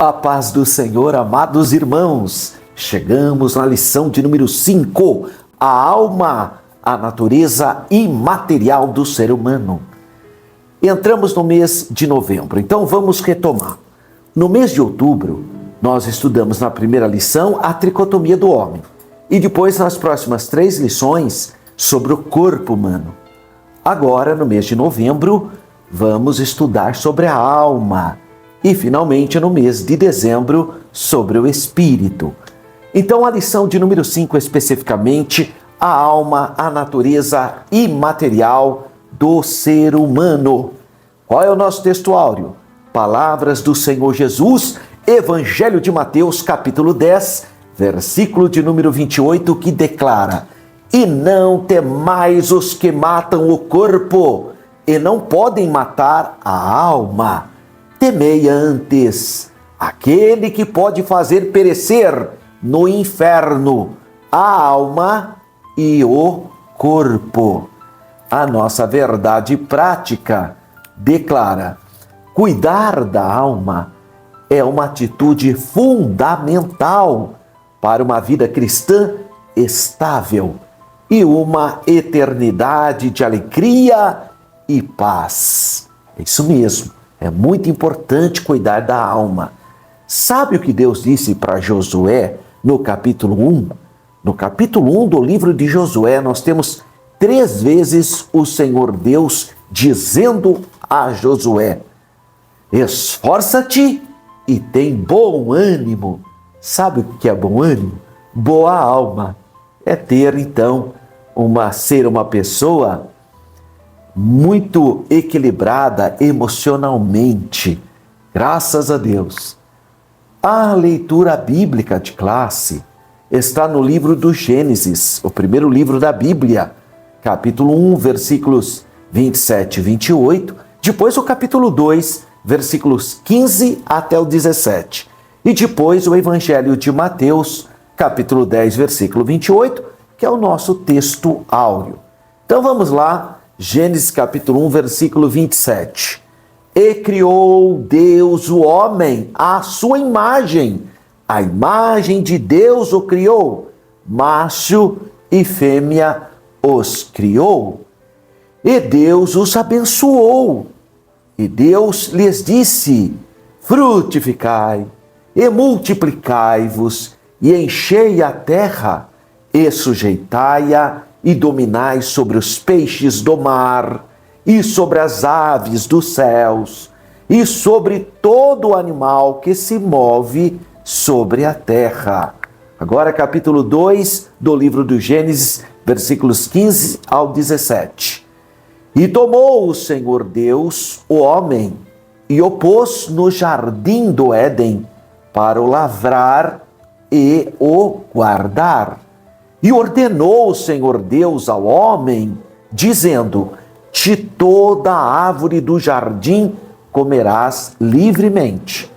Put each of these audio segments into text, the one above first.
A paz do Senhor, amados irmãos. Chegamos na lição de número 5, a alma, a natureza imaterial do ser humano. Entramos no mês de novembro, então vamos retomar. No mês de outubro, nós estudamos na primeira lição a tricotomia do homem e depois nas próximas 3 lições sobre o corpo humano. Agora, no mês de novembro, vamos estudar sobre a alma e, finalmente, no mês de dezembro, sobre o espírito. Então, a lição de número 5, especificamente, a alma, a natureza imaterial do ser humano. Qual é o nosso texto áureo? Palavras do Senhor Jesus, Evangelho de Mateus, capítulo 10, versículo de número 28, que declara: E não temais os que matam o corpo, e não podem matar a alma. Temei antes aquele que pode fazer perecer no inferno a alma e o corpo. A nossa verdade prática declara: cuidar da alma é uma atitude fundamental para uma vida cristã estável e uma eternidade de alegria e paz. É isso mesmo, é muito importante cuidar da alma. Sabe o que Deus disse para Josué no capítulo 1? No capítulo 1 do livro de Josué, nós temos 3 vezes o Senhor Deus dizendo a Josué: esforça-te e tem bom ânimo. Sabe o que é bom ânimo? Boa alma. É ter, então, ser uma pessoa muito equilibrada emocionalmente. Graças a Deus. A leitura bíblica de classe está no livro do Gênesis, o primeiro livro da Bíblia, capítulo 1, versículos 27 e 28, depois o capítulo 2, versículos 15 até o 17, e depois o Evangelho de Mateus, capítulo 10, versículo 28, que é o nosso texto áureo. Então vamos lá, Gênesis capítulo 1, versículo 27. E criou Deus o homem à sua imagem, a imagem de Deus o criou, macho e fêmea os criou. E Deus os abençoou, e Deus lhes disse: frutificai e multiplicai-vos, e enchei a terra, e sujeitai-a, e dominai sobre os peixes do mar, e sobre as aves dos céus, e sobre todo animal que se move sobre a terra. Agora, capítulo 2 do livro do Gênesis, versículos 15 ao 17. E tomou o Senhor Deus o homem, e o pôs no jardim do Éden, para o lavrar e o guardar. E ordenou o Senhor Deus ao homem, dizendo: de toda a árvore do jardim comerás livremente,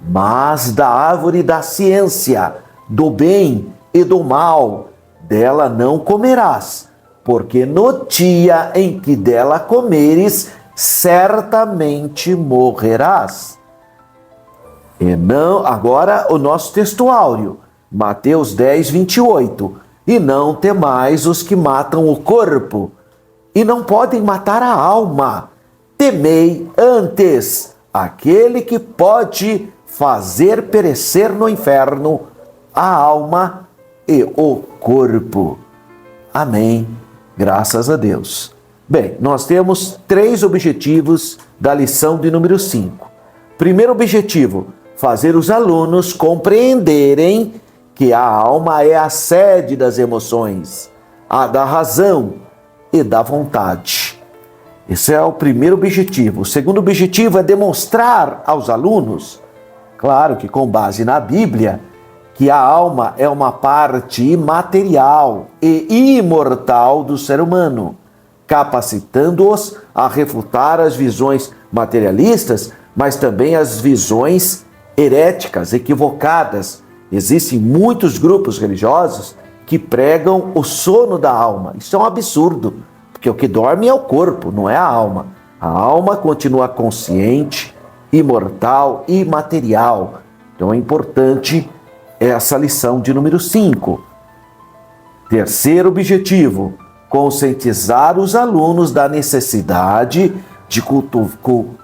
mas da árvore da ciência, do bem e do mal, dela não comerás, porque no dia em que dela comeres, certamente morrerás. E não, agora o nosso texto áureo, Mateus 10, 28. E não temais os que matam o corpo, e não podem matar a alma. Temei antes aquele que pode fazer perecer no inferno a alma e o corpo. Amém. Graças a Deus. Bem, nós temos 3 objetivos da lição de número 5. Primeiro objetivo: fazer os alunos compreenderem que a alma é a sede das emoções, a da razão e da vontade. Esse é o primeiro objetivo. O segundo objetivo é demonstrar aos alunos, claro que com base na Bíblia, que a alma é uma parte imaterial e imortal do ser humano, capacitando-os a refutar as visões materialistas, mas também as visões heréticas, equivocadas. Existem muitos grupos religiosos que pregam o sono da alma. Isso é um absurdo, porque o que dorme é o corpo, não é a alma. A alma continua consciente, imortal, imaterial. Então é importante essa lição de número 5. Terceiro objetivo, conscientizar os alunos da necessidade de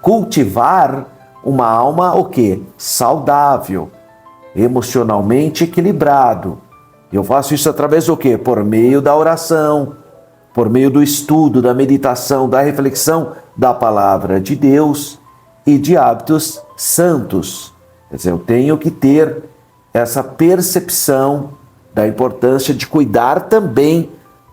cultivar uma alma o quê? Saudável, emocionalmente equilibrado. Eu faço isso através do quê? Por meio da oração, por meio do estudo, da meditação, da reflexão da palavra de Deus e de hábitos santos. Quer dizer, eu tenho que ter essa percepção da importância de cuidar também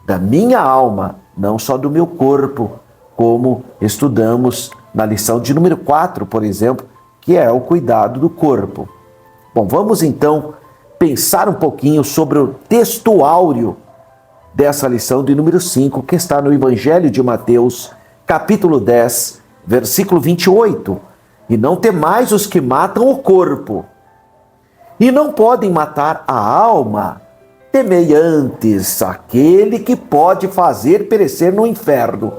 da minha alma, não só do meu corpo, como estudamos na lição de número 4, por exemplo, que é o cuidado do corpo. Bom, vamos então pensar um pouquinho sobre o textuário dessa lição de número 5, que está no Evangelho de Mateus, capítulo 10, versículo 28. E não temais os que matam o corpo, e não podem matar a alma, temei antes aquele que pode fazer perecer no inferno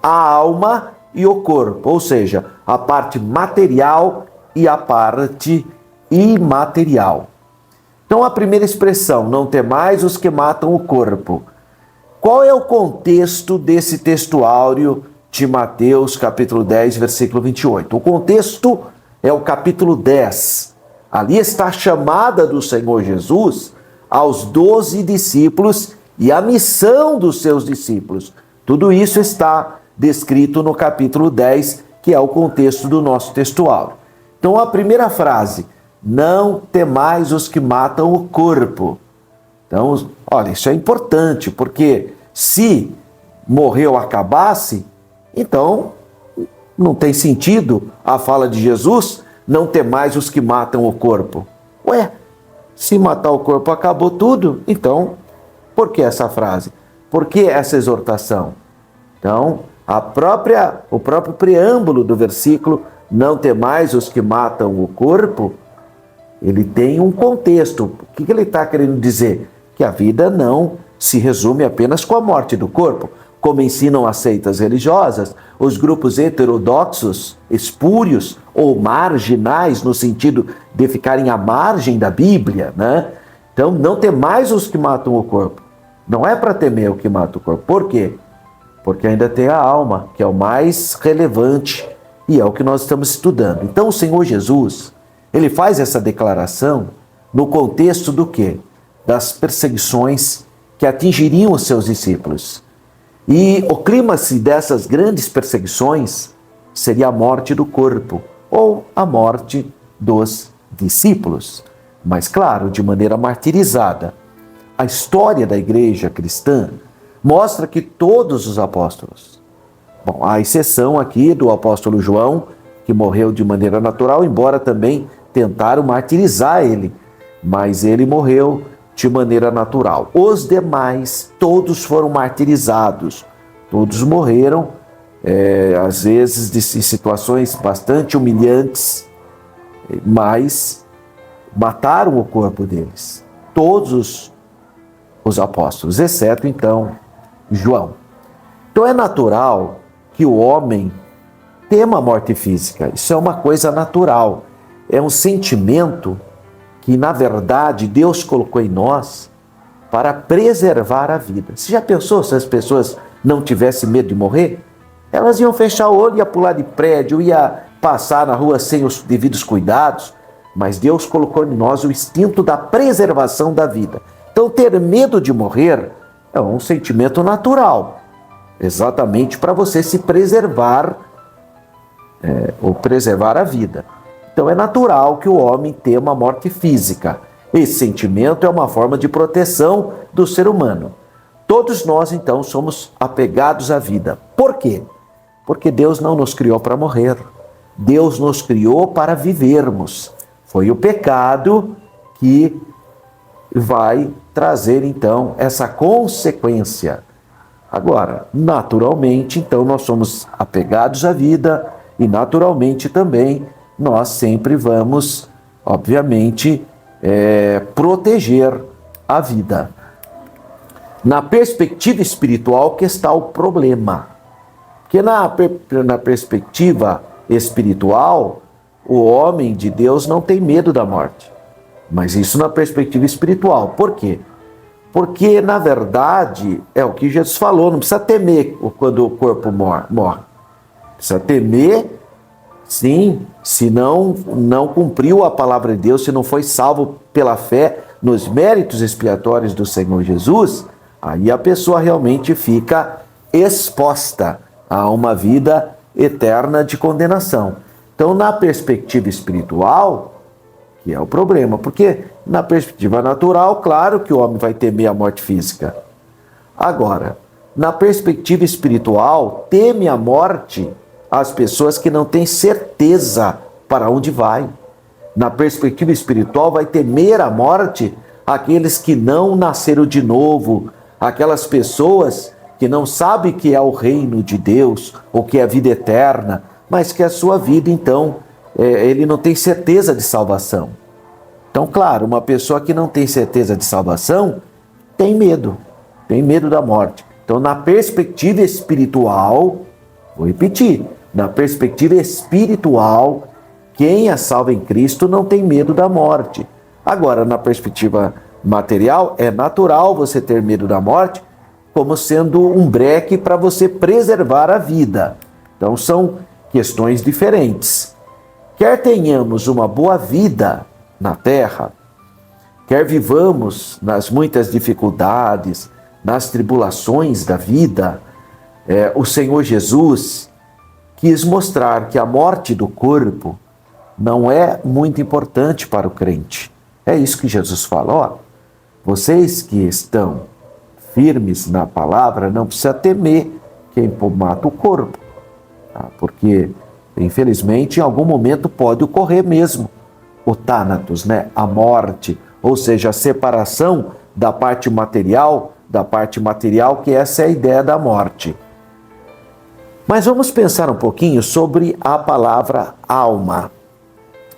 a alma e o corpo, ou seja, a parte material e a parte imaterial. Então a primeira expressão, não temais os que matam o corpo. Qual é o contexto desse textuário de Mateus capítulo 10, versículo 28? O contexto é o capítulo 10. Ali está a chamada do Senhor Jesus aos 12 discípulos e a missão dos seus discípulos. Tudo isso está descrito no capítulo 10, que é o contexto do nosso textuário. Então a primeira frase, não temais os que matam o corpo. Então, olha, isso é importante, porque se morrer ou acabasse, então não tem sentido a fala de Jesus, não temais os que matam o corpo. Ué, se matar o corpo acabou tudo, então por que essa frase? Por que essa exortação? Então, o próprio preâmbulo do versículo, não temais os que matam o corpo, ele tem um contexto. O que ele está querendo dizer? Que a vida não se resume apenas com a morte do corpo. Como ensinam as seitas religiosas, os grupos heterodoxos, espúrios ou marginais, no sentido de ficarem à margem da Bíblia, né? Então, não temais os que matam o corpo. Não é para temer o que mata o corpo. Por quê? Porque ainda tem a alma, que é o mais relevante e é o que nós estamos estudando. Então, o Senhor Jesus, ele faz essa declaração no contexto do quê? Das perseguições que atingiriam os seus discípulos. E o clímax dessas grandes perseguições seria a morte do corpo ou a morte dos discípulos. Mas, claro, de maneira martirizada. A história da igreja cristã mostra que todos os apóstolos, bom, a exceção aqui do apóstolo João, que morreu de maneira natural, embora também tentaram martirizar ele, mas ele morreu de maneira natural. Os demais, todos foram martirizados, todos morreram, às vezes em situações bastante humilhantes, mas mataram o corpo deles, todos os apóstolos, exceto então João. Então é natural que o homem tema a morte física, isso é uma coisa natural, é um sentimento que, na verdade, Deus colocou em nós para preservar a vida. Você já pensou se as pessoas não tivessem medo de morrer? Elas iam fechar o olho, ia pular de prédio, ia passar na rua sem os devidos cuidados, mas Deus colocou em nós o instinto da preservação da vida. Então, ter medo de morrer é um sentimento natural, exatamente para você se preservar, ou preservar a vida. Então é natural que o homem tema a morte física. Esse sentimento é uma forma de proteção do ser humano. Todos nós, então, somos apegados à vida. Por quê? Porque Deus não nos criou para morrer. Deus nos criou para vivermos. Foi o pecado que vai trazer, então, essa consequência. Agora, naturalmente, então, nós somos apegados à vida e, naturalmente, também nós sempre vamos, obviamente, proteger a vida. Na perspectiva espiritual que está o problema. Porque na perspectiva espiritual, o homem de Deus não tem medo da morte. Mas isso na perspectiva espiritual. Por quê? Porque, na verdade, é o que Jesus falou, não precisa temer quando o corpo morre. Precisa temer, sim, se não cumpriu a palavra de Deus, se não foi salvo pela fé nos méritos expiatórios do Senhor Jesus, aí a pessoa realmente fica exposta a uma vida eterna de condenação. Então, na perspectiva espiritual, que é o problema, porque na perspectiva natural, claro que o homem vai temer a morte física. Agora, na perspectiva espiritual, teme a morte as pessoas que não têm certeza para onde vai. Na perspectiva espiritual, vai temer a morte aqueles que não nasceram de novo, aquelas pessoas que não sabem que é o reino de Deus, ou que é a vida eterna, mas que a sua vida, então, ele não tem certeza de salvação. Então, claro, uma pessoa que não tem certeza de salvação tem medo da morte. Então, na perspectiva espiritual, vou repetir, na perspectiva espiritual, quem é salvo em Cristo não tem medo da morte. Agora, na perspectiva material, é natural você ter medo da morte, como sendo um breque para você preservar a vida. Então, são questões diferentes. Quer tenhamos uma boa vida na terra, quer vivamos nas muitas dificuldades, nas tribulações da vida, o Senhor Jesus quis mostrar que a morte do corpo não é muito importante para o crente. É isso que Jesus fala, ó, vocês que estão firmes na palavra, não precisa temer quem mata o corpo, tá? Porque, infelizmente, em algum momento pode ocorrer mesmo o Thanatos, né? A morte, ou seja, a separação da parte material, que essa é a ideia da morte. Mas vamos pensar um pouquinho sobre a palavra alma,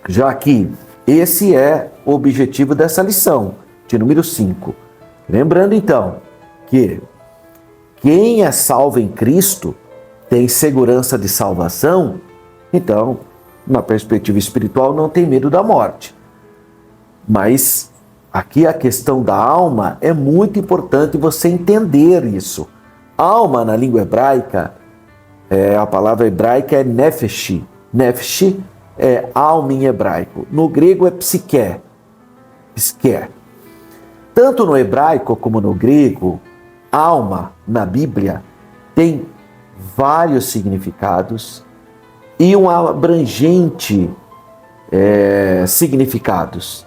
já que esse é o objetivo dessa lição, de número 5. Lembrando, então, que quem é salvo em Cristo tem segurança de salvação, então, na perspectiva espiritual, não tem medo da morte. Mas aqui a questão da alma é muito importante você entender isso. Alma, na língua hebraica, a palavra hebraica é nefesh. Nefesh é alma em hebraico. No grego é psique. Psique. Tanto no hebraico como no grego, alma, na Bíblia, tem vários significados e um abrangente significados.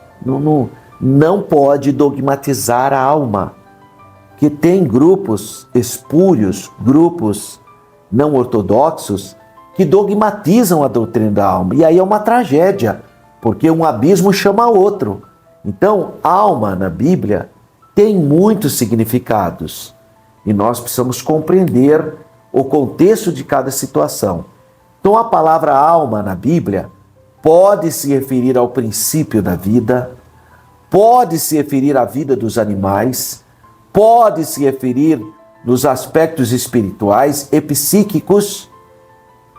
Não pode dogmatizar a alma, que tem grupos espúrios, grupos não ortodoxos, que dogmatizam a doutrina da alma. E aí é uma tragédia, porque um abismo chama outro. Então, alma na Bíblia tem muitos significados e nós precisamos compreender o contexto de cada situação. Então, a palavra alma na Bíblia pode se referir ao princípio da vida, pode se referir à vida dos animais, pode se referir nos aspectos espirituais e psíquicos,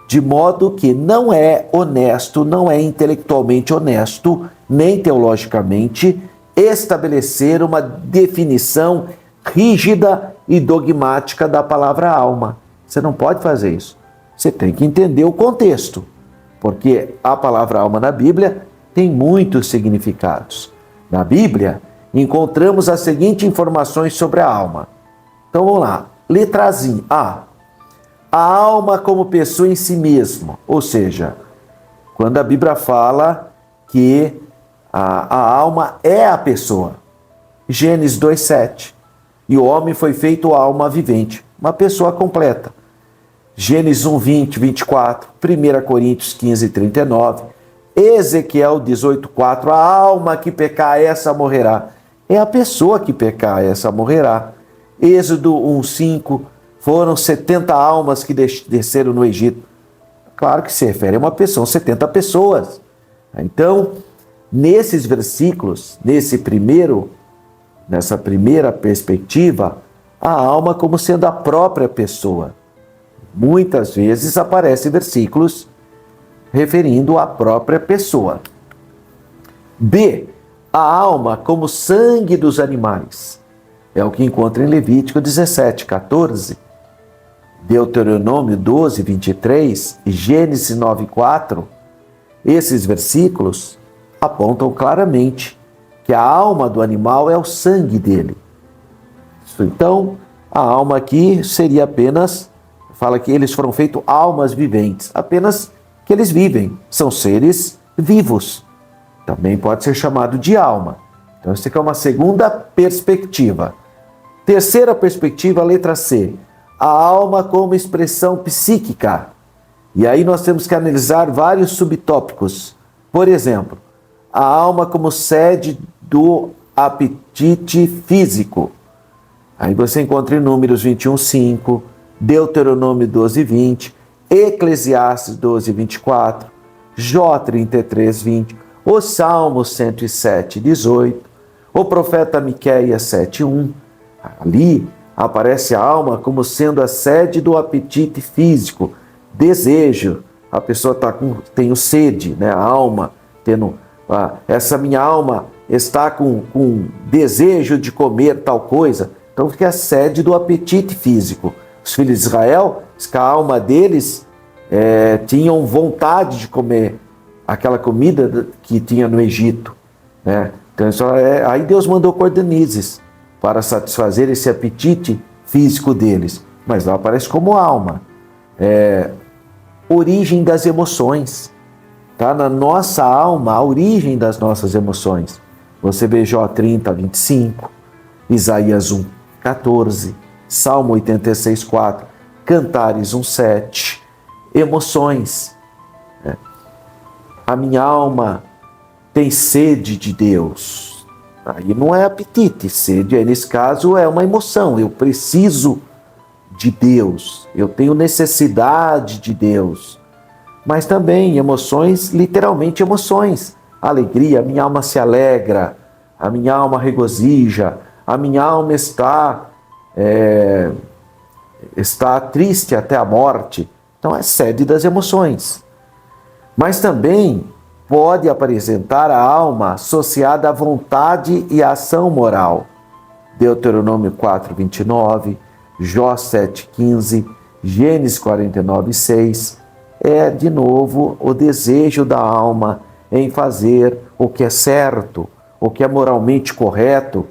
de modo que não é honesto, não é intelectualmente honesto, nem teologicamente, estabelecer uma definição rígida e dogmática da palavra alma. Você não pode fazer isso. Você tem que entender o contexto, porque a palavra alma na Bíblia tem muitos significados. Na Bíblia, encontramos as seguintes informações sobre a alma. Então vamos lá. Letrazinha A. A alma como pessoa em si mesma, ou seja, quando a Bíblia fala que a alma é a pessoa. Gênesis 2:7. E o homem foi feito alma vivente, uma pessoa completa. Gênesis 1:20, 24, 1 Coríntios 15:39, Ezequiel 18:4, a alma que pecar, essa morrerá. É a pessoa que pecar, essa morrerá. Êxodo 1:5, foram 70 almas que desceram no Egito. Claro que se refere a uma pessoa, 70 pessoas. Então, nesses versículos, nessa primeira perspectiva, a alma como sendo a própria pessoa. Muitas vezes aparecem versículos referindo à própria pessoa. B. a alma como sangue dos animais. É o que encontra em Levítico 17, 14, Deuteronômio 12, 23 e Gênesis 9, 4. Esses versículos apontam claramente que a alma do animal é o sangue dele. Então, a alma aqui seria apenas, fala que eles foram feitos almas viventes, apenas que eles vivem, são seres vivos. Também pode ser chamado de alma. Então, essa aqui é uma segunda perspectiva. Terceira perspectiva, a letra C. A alma como expressão psíquica. E aí nós temos que analisar vários subtópicos. Por exemplo, a alma como sede do apetite físico. Aí você encontra em Números 21, 5, Deuteronômio 12, 20, Eclesiastes 12, 24, Jó 33, 20, o Salmo 107, 18, o profeta Miqueias 7, 1. Ali aparece a alma como sendo a sede do apetite físico, desejo. A pessoa tem sede, né? A alma, essa minha alma está com desejo de comer tal coisa. Então fica a sede do apetite físico. Os filhos de Israel, a alma deles tinham vontade de comer aquela comida que tinha no Egito, né? Então aí Deus mandou cordonizes para satisfazer esse apetite físico deles. Mas lá aparece como alma. Origem das emoções. Está na nossa alma a origem das nossas emoções. Você vê Jó 30, 25, Isaías 1, 14, Salmo 86, 4, Cantares 1, 7. Emoções. A minha alma tem sede de Deus. Aí não é apetite, sede, nesse caso, é uma emoção. Eu preciso de Deus, eu tenho necessidade de Deus. Mas também emoções, literalmente emoções. Alegria, a minha alma se alegra, a minha alma regozija, a minha alma está triste até a morte. Então é sede das emoções. Mas também pode apresentar a alma associada à vontade e à ação moral. Deuteronômio 4, 29, Jó 7, 15, Gênesis 49, 6. É, de novo, o desejo da alma em fazer o que é certo, o que é moralmente correto.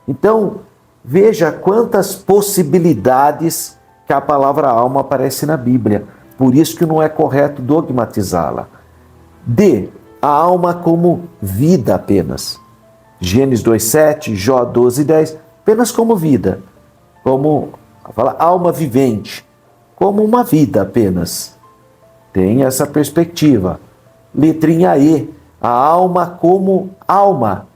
Então, veja quantas possibilidades que a palavra alma aparece na Bíblia. Por isso que não é correto dogmatizá-la. D. A alma como vida apenas. Gênesis 2,7, Jó 12,10, apenas como vida. Como fala, alma vivente, como uma vida apenas. Tem essa perspectiva. Letrinha E, a alma como alma.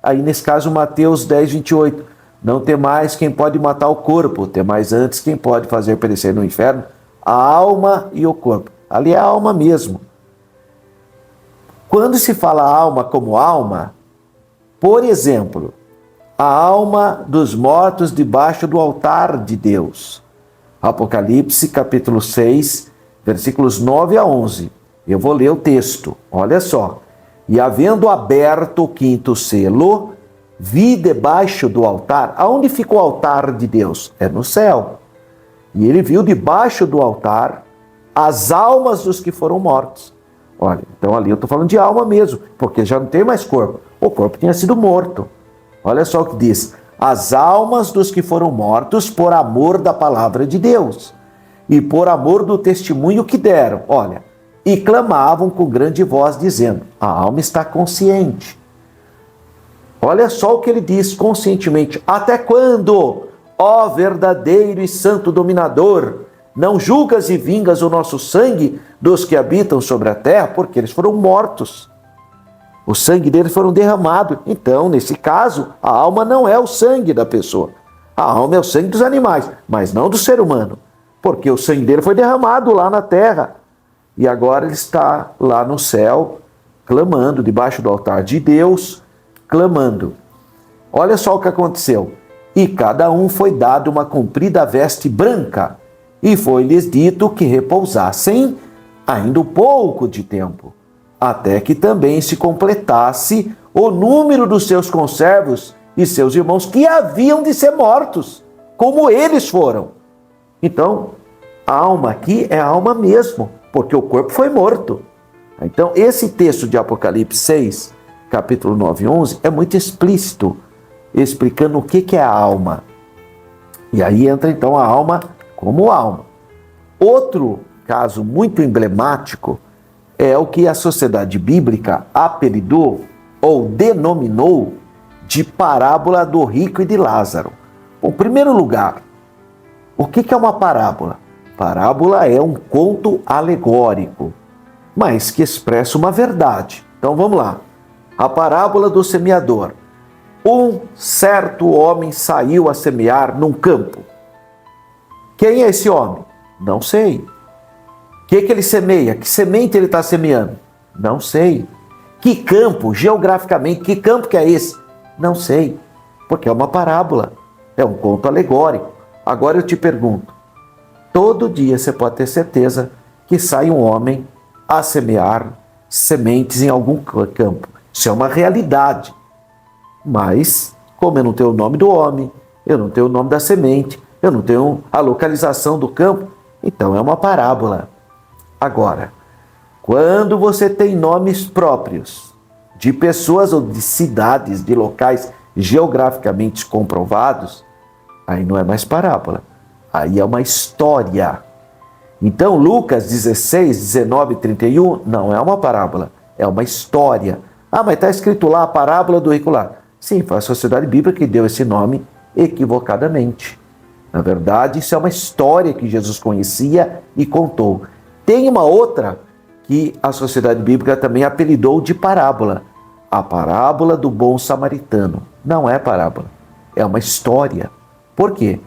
Aí nesse caso Mateus 10, 28. Não tem mais quem pode matar o corpo, tem mais antes quem pode fazer perecer no inferno a alma e o corpo. Ali é a alma mesmo. Quando se fala alma como alma, por exemplo, a alma dos mortos debaixo do altar de Deus. Apocalipse capítulo 6, versículos 9 a 11. Eu vou ler o texto, olha só. E havendo aberto o quinto selo, vi debaixo do altar. Aonde fica o altar de Deus? É no céu. E ele viu debaixo do altar as almas dos que foram mortos. Olha, então ali eu estou falando de alma mesmo, porque já não tem mais corpo. O corpo tinha sido morto. Olha só o que diz. As almas dos que foram mortos por amor da palavra de Deus e por amor do testemunho que deram. Olha, e clamavam com grande voz, dizendo, a alma está consciente. Olha só o que ele diz conscientemente. Até quando, ó verdadeiro e santo dominador, não julgas e vingas o nosso sangue dos que habitam sobre a terra? Porque eles foram mortos. O sangue deles foram derramado. Então, nesse caso, a alma não é o sangue da pessoa. A alma é o sangue dos animais, mas não do ser humano. Porque o sangue dele foi derramado lá na terra. E agora ele está lá no céu, clamando, debaixo do altar de Deus, clamando. Olha só o que aconteceu. E cada um foi dado uma comprida veste branca, e foi-lhes dito que repousassem ainda um pouco de tempo, até que também se completasse o número dos seus conservos e seus irmãos que haviam de ser mortos, como eles foram. Então, a alma aqui é a alma mesmo, porque o corpo foi morto. Então, esse texto de Apocalipse 6, capítulo 9 e 11, é muito explícito, explicando o que é a alma. E aí entra então a alma como alma. Outro caso muito emblemático é o que a sociedade bíblica apelidou ou denominou de parábola do rico e de Lázaro. Bom, em primeiro lugar, o que é uma parábola? Parábola é um conto alegórico, mas que expressa uma verdade. Então vamos lá. A parábola do semeador. Um certo homem saiu a semear num campo. Quem é esse homem? Não sei. O que ele semeia? Que semente ele está semeando? Não sei. Que campo, geograficamente, que campo que é esse? Não sei. Porque é uma parábola. É um conto alegórico. Agora eu te pergunto. Todo dia você pode ter certeza que sai um homem a semear sementes em algum campo. Isso é uma realidade. Mas, como eu não tenho o nome do homem, eu não tenho o nome da semente, eu não tenho a localização do campo, então é uma parábola. Agora, quando você tem nomes próprios de pessoas ou de cidades, de locais geograficamente comprovados, aí não é mais parábola, aí é uma história. Então, Lucas 16, 19 e 31 não é uma parábola, é uma história. Ah, mas está escrito lá a parábola do rico lá. Sim, foi a sociedade bíblica que deu esse nome equivocadamente. Na verdade, isso é uma história que Jesus conhecia e contou. Tem uma outra que a sociedade bíblica também apelidou de parábola. A parábola do bom samaritano. Não é parábola, é uma história. Por quê?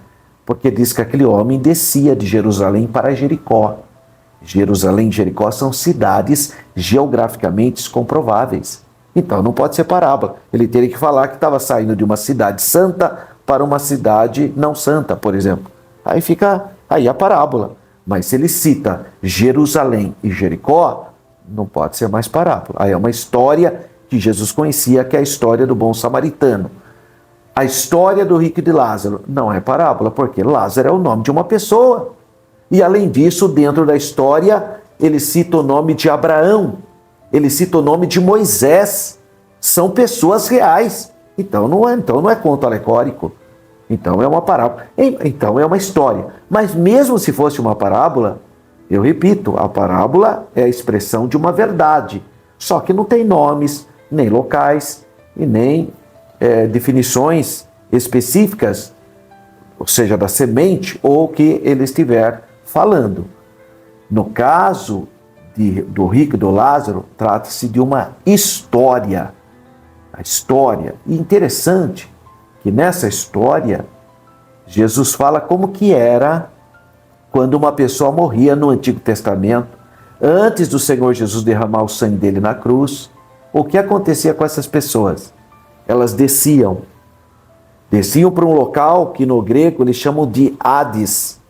Porque diz que aquele homem descia de Jerusalém para Jericó. Jerusalém e Jericó são cidades geograficamente comprováveis. Então não pode ser parábola. Ele teria que falar que estava saindo de uma cidade santa para uma cidade não santa, por exemplo. Aí fica aí a parábola. Mas se ele cita Jerusalém e Jericó, não pode ser mais parábola. Aí é uma história que Jesus conhecia, que é a história do bom samaritano. A história do rico e de Lázaro não é parábola, porque Lázaro é o nome de uma pessoa. E além disso, dentro da história, ele cita o nome de Abraão, ele cita o nome de Moisés. São pessoas reais. Então não é conto alegórico. Então é uma parábola. Então é uma história. Mas mesmo se fosse uma parábola, eu repito, a parábola é a expressão de uma verdade. Só que não tem nomes, nem locais e nem definições específicas, ou seja, da semente ou que ele estiver falando. No caso do rico e do Lázaro, trata-se de uma história. A história. E interessante que nessa história, Jesus fala como que era quando uma pessoa morria no Antigo Testamento, antes do Senhor Jesus derramar o sangue dele na cruz. O que acontecia com essas pessoas? Elas desciam para um local que no grego eles chamam de Hades,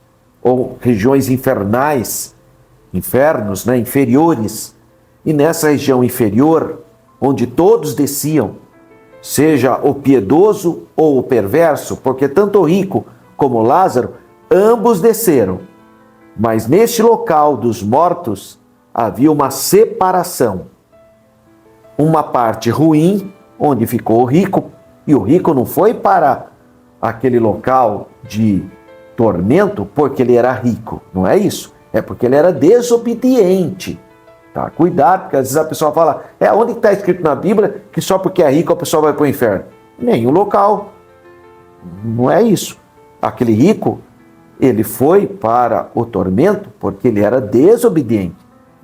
ou regiões infernais, infernos, inferiores. E nessa região inferior, onde todos desciam, seja o piedoso ou o perverso, porque tanto o rico como o Lázaro, ambos desceram. Mas neste local dos mortos havia uma separação. Uma parte ruim, onde ficou o rico, e o rico não foi para aquele local de tormento porque ele era rico, não é isso. É porque ele era desobediente. Tá? Cuidado, porque às vezes a pessoa fala, onde está escrito na Bíblia que só porque é rico a pessoa vai para o inferno? Nenhum local. Não é isso. Aquele rico, ele foi para o tormento porque ele era desobediente.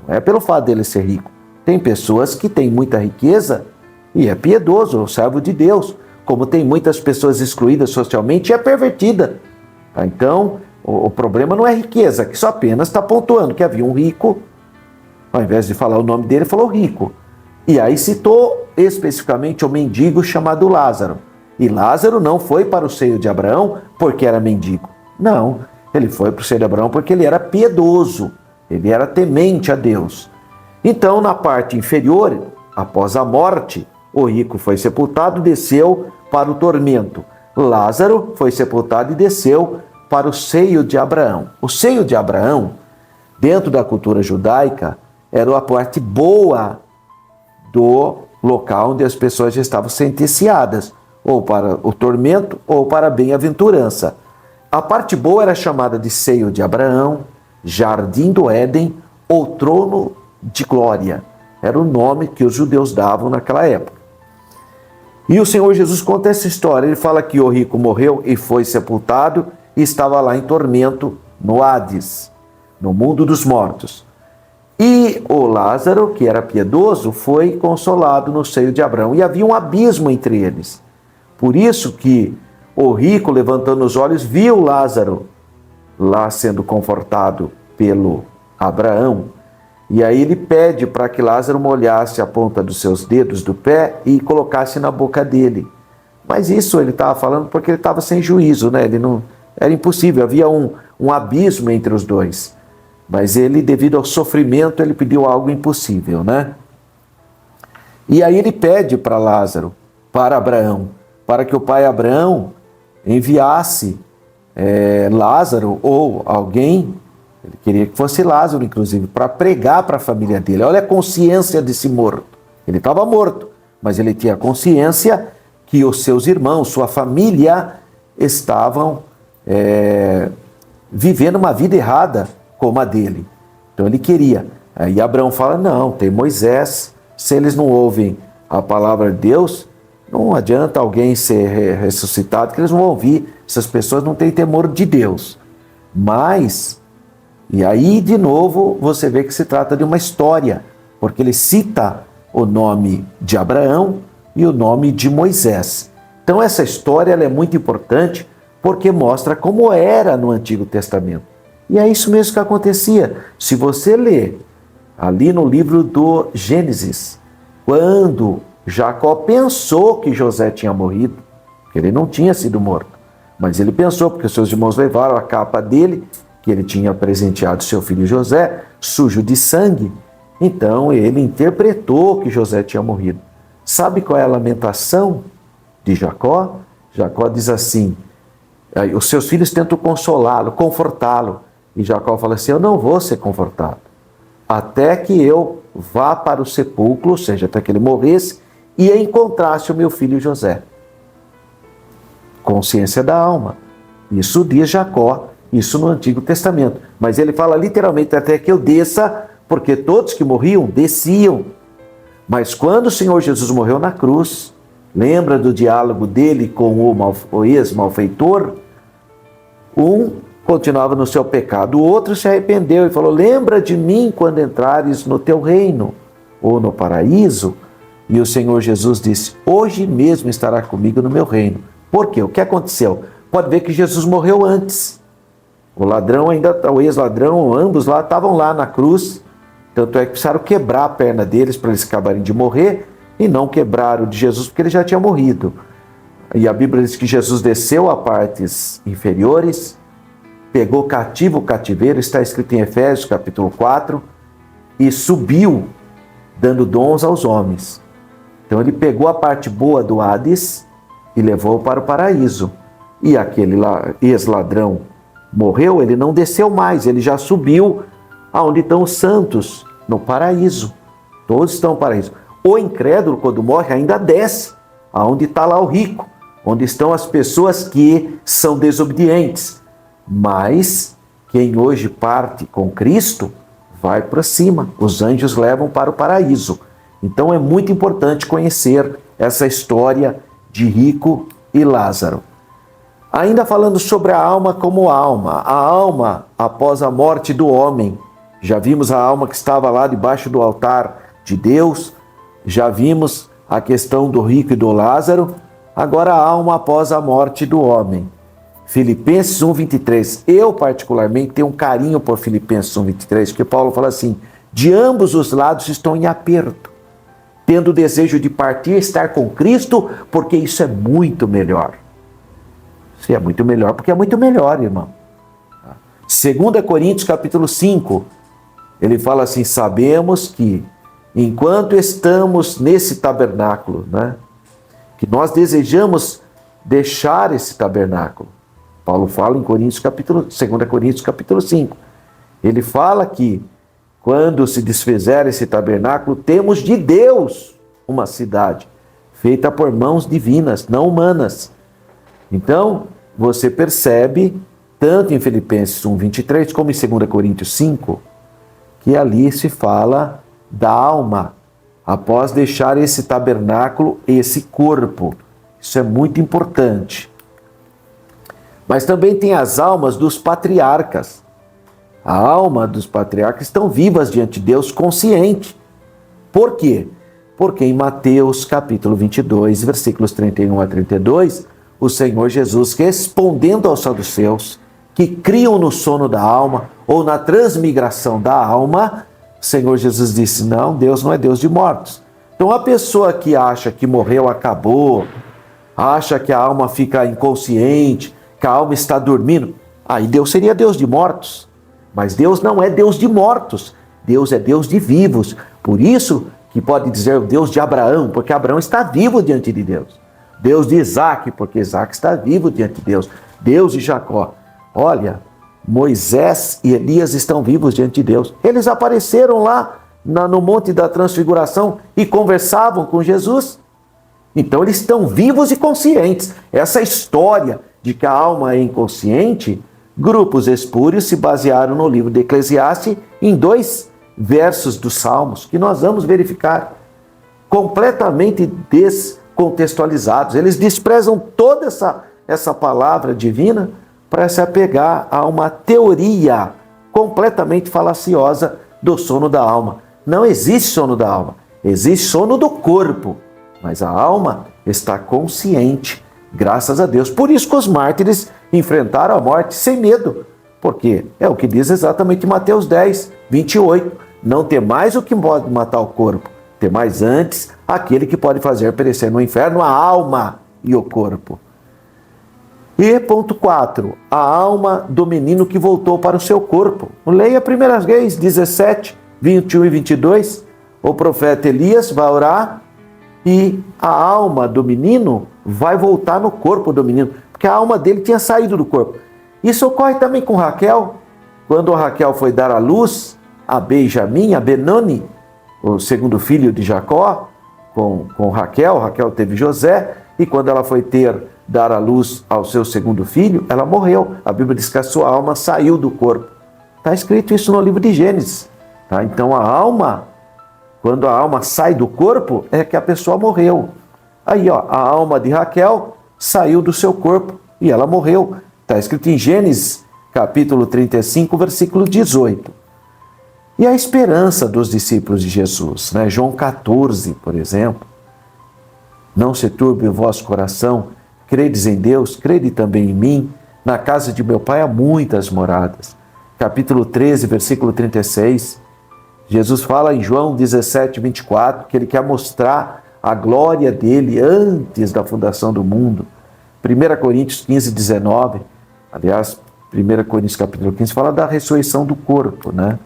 Não é pelo fato dele ser rico. Tem pessoas que têm muita riqueza e é piedoso, o servo de Deus. Como tem muitas pessoas excluídas socialmente e é pervertida. Tá? Então, o problema não é riqueza, que só apenas está pontuando que havia um rico. Ao invés de falar o nome dele, falou rico. E aí citou especificamente o mendigo chamado Lázaro. E Lázaro não foi para o seio de Abraão porque era mendigo. Não, ele foi para o seio de Abraão porque ele era piedoso. Ele era temente a Deus. Então, na parte inferior, após a morte, O rico foi sepultado e desceu para o tormento. Lázaro foi sepultado e desceu para o seio de Abraão. O seio de Abraão, dentro da cultura judaica, era a parte boa do local onde as pessoas já estavam sentenciadas, ou para o tormento ou para a bem-aventurança. A parte boa era chamada de seio de Abraão, jardim do Éden ou trono de glória. Era o nome que os judeus davam naquela época. E o Senhor Jesus conta essa história. Ele fala que o rico morreu e foi sepultado e estava lá em tormento no Hades, no mundo dos mortos. E o Lázaro, que era piedoso, foi consolado no seio de Abraão. E havia um abismo entre eles. Por isso que o rico, levantando os olhos, viu Lázaro lá sendo confortado pelo Abraão. E aí ele pede para que Lázaro molhasse a ponta dos seus dedos do pé e colocasse na boca dele. Mas isso ele estava falando porque ele estava sem juízo, né? Ele não, era impossível, havia um abismo entre os dois. Mas ele, devido ao sofrimento, ele pediu algo impossível, né? E aí ele pede para Lázaro, para Abraão, para que o pai Abraão enviasse Lázaro ou alguém, ele queria que fosse Lázaro, inclusive, para pregar para a família dele. Olha a consciência desse morto. Ele estava morto, mas ele tinha consciência que os seus irmãos, sua família, estavam vivendo uma vida errada como a dele. Então ele queria. Aí Abraão fala, não, tem Moisés, se eles não ouvem a palavra de Deus, não adianta alguém ser ressuscitado, que eles vão ouvir. Essas pessoas não têm temor de Deus. Mas, e aí de novo você vê que se trata de uma história, porque ele cita o nome de Abraão e o nome de Moisés. Então essa história ela é muito importante porque mostra como era no Antigo Testamento. E é isso mesmo que acontecia. Se você ler ali no livro do Gênesis, quando Jacó pensou que José tinha morrido, que ele não tinha sido morto, mas ele pensou, porque seus irmãos levaram a capa dele, que ele tinha presenteado seu filho José, sujo de sangue, então ele interpretou que José tinha morrido. Sabe qual é a lamentação de Jacó? Jacó diz assim, os seus filhos tentam consolá-lo, confortá-lo, e Jacó fala assim, eu não vou ser confortado, até que eu vá para o sepulcro, ou seja, até que ele morresse, e encontrasse o meu filho José. Consciência da alma. Isso diz Jacó, isso no Antigo Testamento. Mas ele fala literalmente, até que eu desça, porque todos que morriam, desciam. Mas quando o Senhor Jesus morreu na cruz, lembra do diálogo dele com o ex-malfeitor? Um continuava no seu pecado, o outro se arrependeu e falou, lembra de mim quando entrares no teu reino, ou no paraíso. E o Senhor Jesus disse, hoje mesmo estará comigo no meu reino. Por quê? O que aconteceu? Pode ver que Jesus morreu antes. O ladrão ainda, o ex-ladrão, ambos lá estavam lá na cruz. Tanto é que precisaram quebrar a perna deles para eles acabarem de morrer e não quebraram de Jesus porque ele já tinha morrido. E a Bíblia diz que Jesus desceu a partes inferiores, pegou cativo o cativeiro, está escrito em Efésios capítulo 4, e subiu dando dons aos homens. Então ele pegou a parte boa do Hades e levou para o paraíso. E aquele ex-ladrão morreu, ele não desceu mais, ele já subiu aonde estão os santos, no paraíso. Todos estão no paraíso. O incrédulo, quando morre, ainda desce, aonde está lá o rico, onde estão as pessoas que são desobedientes. Mas quem hoje parte com Cristo vai para cima, os anjos levam para o paraíso. Então é muito importante conhecer essa história de rico e Lázaro. Ainda falando sobre a alma como alma, a alma após a morte do homem. Já vimos a alma que estava lá debaixo do altar de Deus, já vimos a questão do rico e do Lázaro, agora a alma após a morte do homem. Filipenses 1:23. Eu particularmente tenho um carinho por Filipenses 1:23, porque Paulo fala assim, de ambos os lados estou em aperto, tendo o desejo de partir e estar com Cristo, porque isso é muito melhor. Isso é muito melhor, porque é muito melhor, irmão. 2 Coríntios capítulo 5, ele fala assim, sabemos que enquanto estamos nesse tabernáculo, né? Que nós desejamos deixar esse tabernáculo. Paulo fala em 2 Coríntios capítulo 5. Ele fala que quando se desfizer esse tabernáculo, temos de Deus uma cidade feita por mãos divinas, não humanas. Então, você percebe, tanto em Filipenses 1:23 como em 2 Coríntios 5, que ali se fala da alma, após deixar esse tabernáculo, esse corpo. Isso é muito importante. Mas também tem as almas dos patriarcas. A alma dos patriarcas estão vivas diante de Deus, consciente. Por quê? Porque em Mateus capítulo 22, versículos 31 a 32, o Senhor Jesus, respondendo aos saduceus, que criam no sono da alma ou na transmigração da alma, o Senhor Jesus disse, não, Deus não é Deus de mortos. Então a pessoa que acha que morreu, acabou, acha que a alma fica inconsciente, que a alma está dormindo, aí Deus seria Deus de mortos. Mas Deus não é Deus de mortos, Deus é Deus de vivos. Por isso que pode dizer o Deus de Abraão, porque Abraão está vivo diante de Deus. Deus de Isaac, porque Isaac está vivo diante de Deus. Deus de Jacó. Olha, Moisés e Elias estão vivos diante de Deus. Eles apareceram lá no Monte da Transfiguração e conversavam com Jesus. Então eles estão vivos e conscientes. Essa história de que a alma é inconsciente, grupos espúrios se basearam no livro de Eclesiastes em 2 versos dos Salmos, que nós vamos verificar, completamente descontextualizados. Eles desprezam toda essa palavra divina para se apegar a uma teoria completamente falaciosa do sono da alma. Não existe sono da alma, existe sono do corpo, mas a alma está consciente, graças a Deus. Por isso que os mártires enfrentaram a morte sem medo, porque é o que diz exatamente Mateus 10, 28. Não temais o que pode matar o corpo, temais antes aquele que pode fazer perecer no inferno a alma e o corpo. E ponto 4, a alma do menino que voltou para o seu corpo. Leia 1 Reis 17, 21 e 22. O profeta Elias vai orar e a alma do menino vai voltar no corpo do menino, porque a alma dele tinha saído do corpo. Isso ocorre também com Raquel, quando Raquel foi dar à luz a Benjamim, a Benoni, o segundo filho de Jacó, com Raquel. Raquel teve José, e quando ela foi dar à luz ao seu segundo filho, ela morreu. A Bíblia diz que a sua alma saiu do corpo. Está escrito isso no livro de Gênesis. Tá? Então a alma, quando a alma sai do corpo, é que a pessoa morreu. Aí, ó, a alma de Raquel saiu do seu corpo e ela morreu. Está escrito em Gênesis, capítulo 35, versículo 18. E a esperança dos discípulos de Jesus, né? João 14, por exemplo. Não se turbe o vosso coração, credes em Deus, crede também em mim. Na casa de meu Pai há muitas moradas. Capítulo 13, versículo 36. Jesus fala em João 17, 24, que ele quer mostrar a glória dele antes da fundação do mundo. 1 Coríntios 15, 19. Aliás, 1 Coríntios capítulo 15 fala da ressurreição do corpo, né?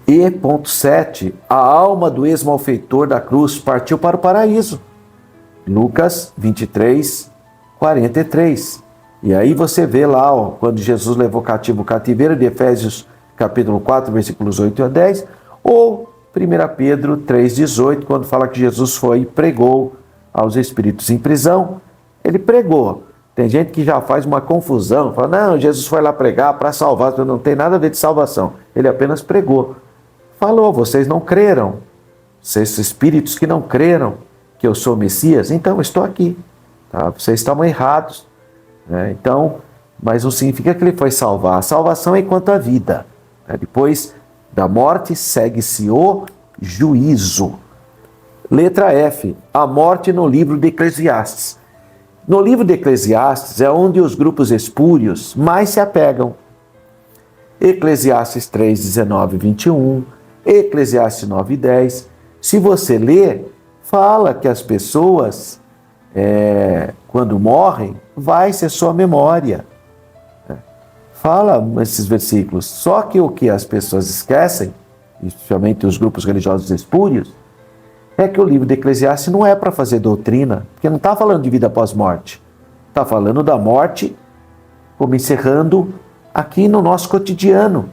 E ponto 7, a alma do ex-malfeitor da cruz partiu para o paraíso. Lucas 23, 43. E aí você vê lá, ó, quando Jesus levou cativo o cativeiro, de Efésios capítulo 4, versículos 8 a 10, ou 1 Pedro 3, 18, quando fala que Jesus foi e pregou aos espíritos em prisão. Ele pregou. Tem gente que já faz uma confusão, fala, não, Jesus foi lá pregar para salvar, não tem nada a ver de salvação. Ele apenas pregou. Falou, vocês não creram, vocês espíritos que não creram que eu sou o Messias, então eu estou aqui, tá? Vocês estavam errados, né? Então, mas não significa que ele foi salvar. A salvação é enquanto a vida, né? Depois da morte segue-se o juízo. Letra F, a morte no livro de Eclesiastes. No livro de Eclesiastes é onde os grupos espúrios mais se apegam. Eclesiastes 3, 19 e 21, Eclesiastes 9 e 10. Se você ler, fala que as pessoas, quando morrem, vai ser sua memória. Fala esses versículos. Só que o que as pessoas esquecem especialmente os grupos religiosos espúrios, é que o livro de Eclesiastes não é para fazer doutrina, porque não está falando de vida após morte. Está falando da morte, como encerrando aqui no nosso cotidiano.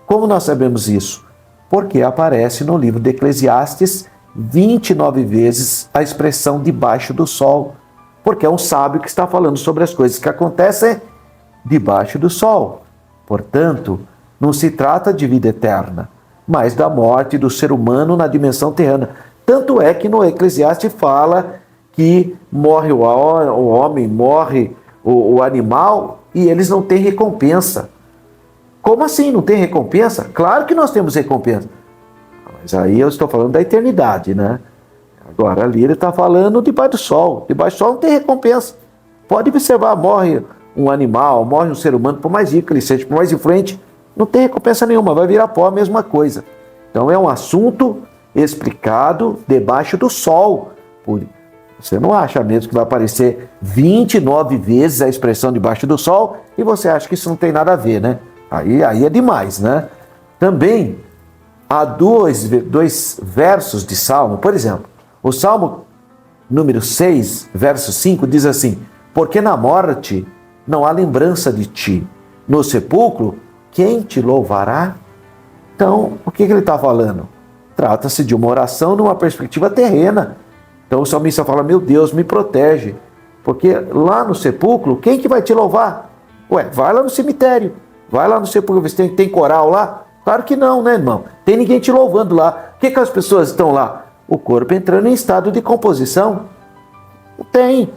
Como nós sabemos isso? Porque aparece no livro de Eclesiastes 29 vezes a expressão debaixo do sol. Porque é um sábio que está falando sobre as coisas que acontecem debaixo do sol. Portanto, não se trata de vida eterna, mas da morte do ser humano na dimensão terrena. Tanto é que no Eclesiastes fala que morre o homem, morre o animal e eles não têm recompensa. Como assim não tem recompensa? Claro que nós temos recompensa. Mas aí eu estou falando da eternidade, né? Agora ali ele está falando debaixo do sol. Debaixo do sol não tem recompensa. Pode observar, morre um animal, morre um ser humano, por mais rico que ele seja, por mais influente, não tem recompensa nenhuma, vai virar pó, a mesma coisa. Então é um assunto explicado debaixo do sol. Você não acha mesmo que vai aparecer 29 vezes a expressão debaixo do sol e você acha que isso não tem nada a ver, né? Aí é demais, né? Também há dois versos de Salmo, por exemplo, o Salmo número 6, verso 5 diz assim: porque na morte não há lembrança de ti, no sepulcro quem te louvará? Então, o que ele está falando? Trata-se de uma oração numa perspectiva terrena. Então o salmista fala: meu Deus, me protege, porque lá no sepulcro, quem que vai te louvar? Ué, vai lá no cemitério, vai lá no sepulcro, você tem coral lá? Claro que não, né, irmão? Tem ninguém te louvando lá. O que as pessoas estão lá? O corpo entrando em estado de composição. Não tem.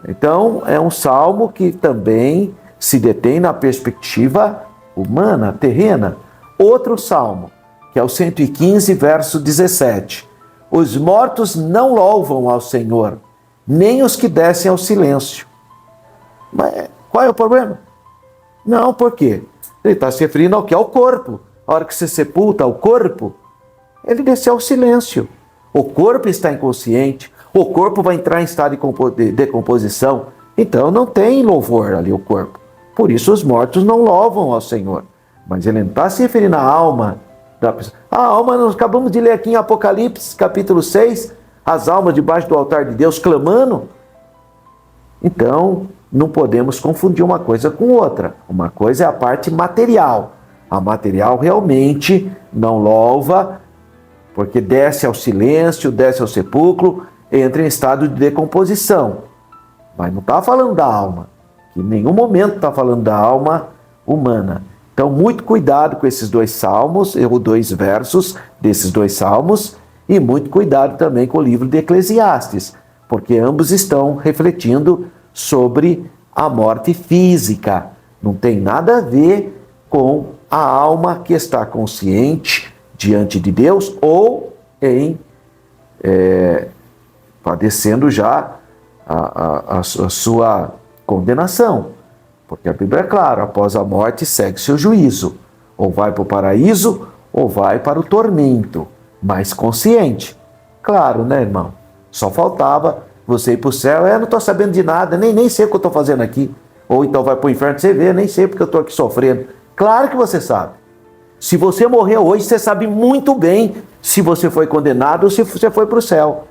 Então é um salmo que também se detém na perspectiva humana, terrena. Outro salmo, que é o 115, verso 17. Os mortos não louvam ao Senhor, nem os que descem ao silêncio. Mas qual é o problema? Não, por quê? Ele está se referindo ao que é o corpo. A hora que você sepulta o corpo, ele desceu ao silêncio. O corpo está inconsciente, o corpo vai entrar em estado de decomposição. Então não tem louvor ali o corpo. Por isso os mortos não louvam ao Senhor. Mas ele não está se referindo à alma da pessoa. A alma, nós acabamos de ler aqui em Apocalipse, capítulo 6, as almas debaixo do altar de Deus clamando. Então, não podemos confundir uma coisa com outra. Uma coisa é a parte material. A material realmente não louva, porque desce ao silêncio, desce ao sepulcro, entra em estado de decomposição. Mas não está falando da alma. Em nenhum momento está falando da alma humana. Então, muito cuidado com esses dois salmos, ou dois versos desses dois salmos, e muito cuidado também com o livro de Eclesiastes, porque ambos estão refletindo sobre a morte física. Não tem nada a ver com a alma que está consciente diante de Deus ou padecendo já a sua condenação. Porque a Bíblia é clara: após a morte segue seu juízo. Ou vai para o paraíso, ou vai para o tormento. Mas consciente. Claro, né, irmão? Só faltava você ir para o céu. Não estou sabendo de nada, nem sei o que eu estou fazendo aqui. Ou então vai para o inferno, você vê, nem sei porque eu estou aqui sofrendo. Claro que você sabe. Se você morreu hoje, você sabe muito bem se você foi condenado ou se você foi para o céu.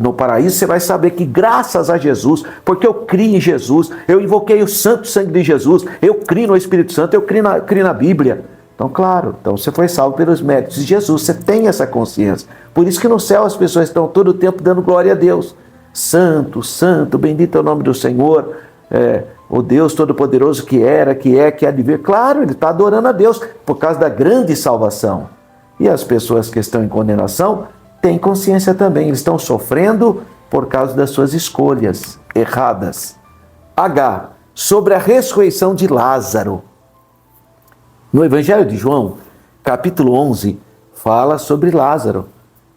No paraíso você vai saber que graças a Jesus, porque eu criei em Jesus, eu invoquei o santo sangue de Jesus, eu criei no Espírito Santo, eu criei na Bíblia. Então, claro, você foi salvo pelos méritos de Jesus, você tem essa consciência. Por isso que no céu as pessoas estão todo o tempo dando glória a Deus. Santo, santo, bendito é o nome do Senhor, o Deus Todo-Poderoso que era, que é, que há de vir. Claro, ele está adorando a Deus por causa da grande salvação. E as pessoas que estão em condenação têm consciência também, eles estão sofrendo por causa das suas escolhas erradas. H. Sobre a ressurreição de Lázaro. No Evangelho de João, capítulo 11, fala sobre Lázaro.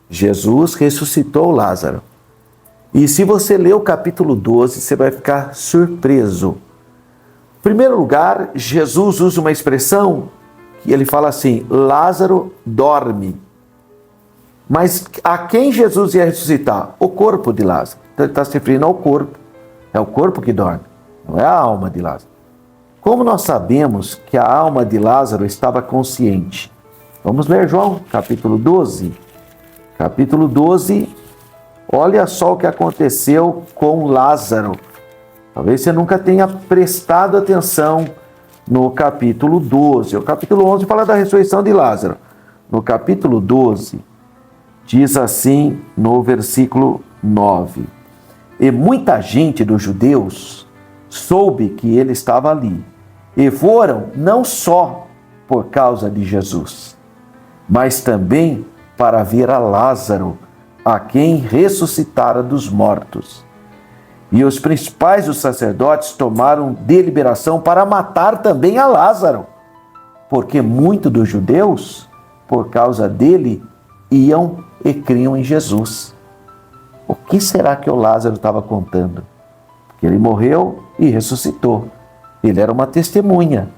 Jesus ressuscitou Lázaro. E se você ler o capítulo 12, você vai ficar surpreso. Em primeiro lugar, Jesus usa uma expressão que ele fala assim: Lázaro dorme. Mas a quem Jesus ia ressuscitar? O corpo de Lázaro. Então ele está se referindo ao corpo. É o corpo que dorme, não é a alma de Lázaro. Como nós sabemos que a alma de Lázaro estava consciente? Vamos ler João, capítulo 12. Capítulo 12, olha só o que aconteceu com Lázaro. Talvez você nunca tenha prestado atenção no capítulo 12. O capítulo 11 fala da ressurreição de Lázaro. No capítulo 12, diz assim no versículo 9: E muita gente dos judeus soube que ele estava ali, e foram não só por causa de Jesus, mas também para ver a Lázaro, a quem ressuscitara dos mortos. E os principais dos sacerdotes tomaram deliberação para matar também a Lázaro, porque muitos dos judeus, por causa dele, iam e criam em Jesus. O que será que o Lázaro estava contando? Que ele morreu e ressuscitou. Ele era uma testemunha.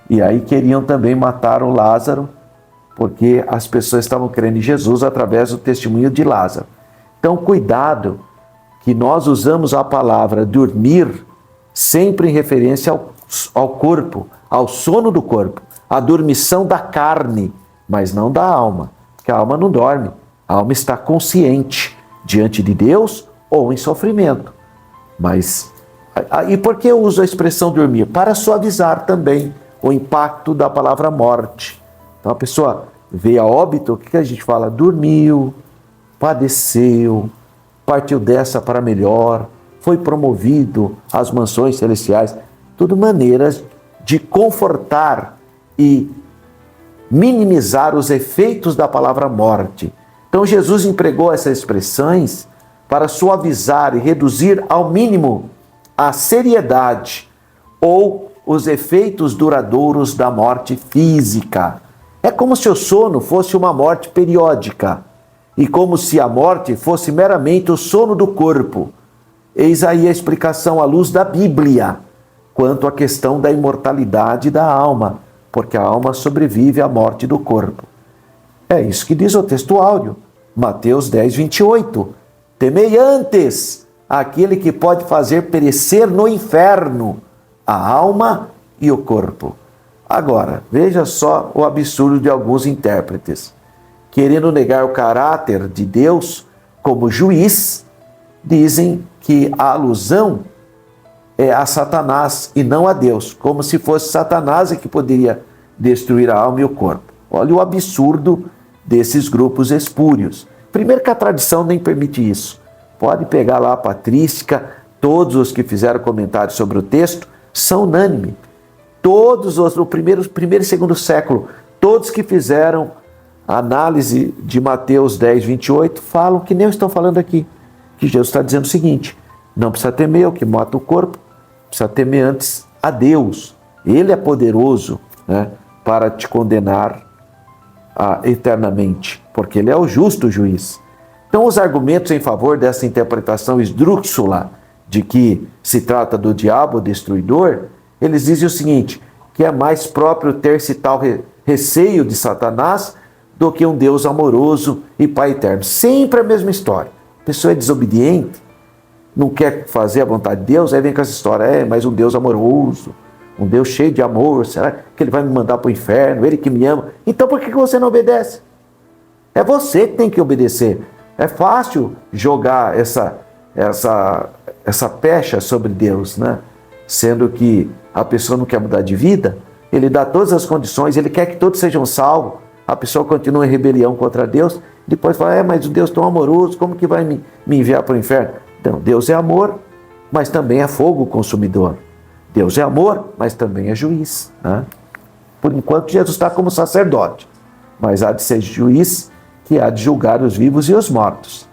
E aí queriam também matar o Lázaro, porque as pessoas estavam crendo em Jesus através do testemunho de Lázaro. Então, cuidado, que nós usamos a palavra dormir sempre em referência ao corpo, ao sono do corpo, à dormição da carne, mas não da alma, porque a alma não dorme, a alma está consciente diante de Deus ou em sofrimento. Mas, e por que eu uso a expressão dormir? Para suavizar também o impacto da palavra morte. Então a pessoa veio a óbito, o que a gente fala? Dormiu, padeceu, partiu dessa para melhor, foi promovido às mansões celestiais. Tudo maneiras de confortar e minimizar os efeitos da palavra morte. Então Jesus empregou essas expressões para suavizar e reduzir ao mínimo a seriedade ou os efeitos duradouros da morte física. É como se o sono fosse uma morte periódica e como se a morte fosse meramente o sono do corpo. Eis aí a explicação à luz da Bíblia quanto à questão da imortalidade da alma, porque a alma sobrevive à morte do corpo. É isso que diz o texto áureo, Mateus 10, 28. Temei antes aquele que pode fazer perecer no inferno a alma e o corpo. Agora, veja só o absurdo de alguns intérpretes. Querendo negar o caráter de Deus como juiz, dizem que a alusão é a Satanás e não a Deus, como se fosse Satanás que poderia destruir a alma e o corpo. Olha o absurdo desses grupos espúrios. Primeiro que a tradição nem permite isso. Pode pegar lá a patrística, todos os que fizeram comentários sobre o texto são unânimes. Todos os, no primeiro e segundo século, todos que fizeram a análise de Mateus 10, 28, falam que nem eu estou falando aqui, que Jesus está dizendo o seguinte: não precisa temer o que mata o corpo, precisa temer antes a Deus. Ele é poderoso, né, para te condenar eternamente, porque ele é o justo juiz. Então, os argumentos em favor dessa interpretação esdrúxula de que se trata do diabo destruidor, eles dizem o seguinte, que é mais próprio ter-se tal receio de Satanás do que um Deus amoroso e Pai eterno. Sempre a mesma história. A pessoa é desobediente, não quer fazer a vontade de Deus, aí vem com essa história, mas um Deus amoroso, um Deus cheio de amor, será que ele vai me mandar para o inferno, ele que me ama? Então por que você não obedece? É você que tem que obedecer. É fácil jogar essa pecha sobre Deus, né? Sendo que a pessoa não quer mudar de vida, ele dá todas as condições, ele quer que todos sejam salvos, a pessoa continua em rebelião contra Deus, depois fala, mas o Deus tão amoroso, como que vai me enviar para o inferno? Então, Deus é amor, mas também é fogo consumidor. Deus é amor, mas também é juiz, né? Por enquanto, Jesus está como sacerdote, mas há de ser juiz que há de julgar os vivos e os mortos.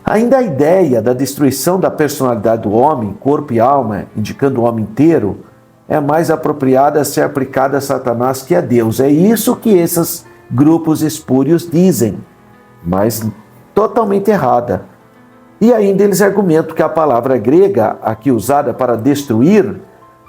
Ainda a ideia da destruição da personalidade do homem, corpo e alma, indicando o homem inteiro, é mais apropriada a ser aplicada a Satanás que a Deus. É isso que esses grupos espúrios dizem, mas totalmente errada. E ainda eles argumentam que a palavra grega, aqui usada para destruir,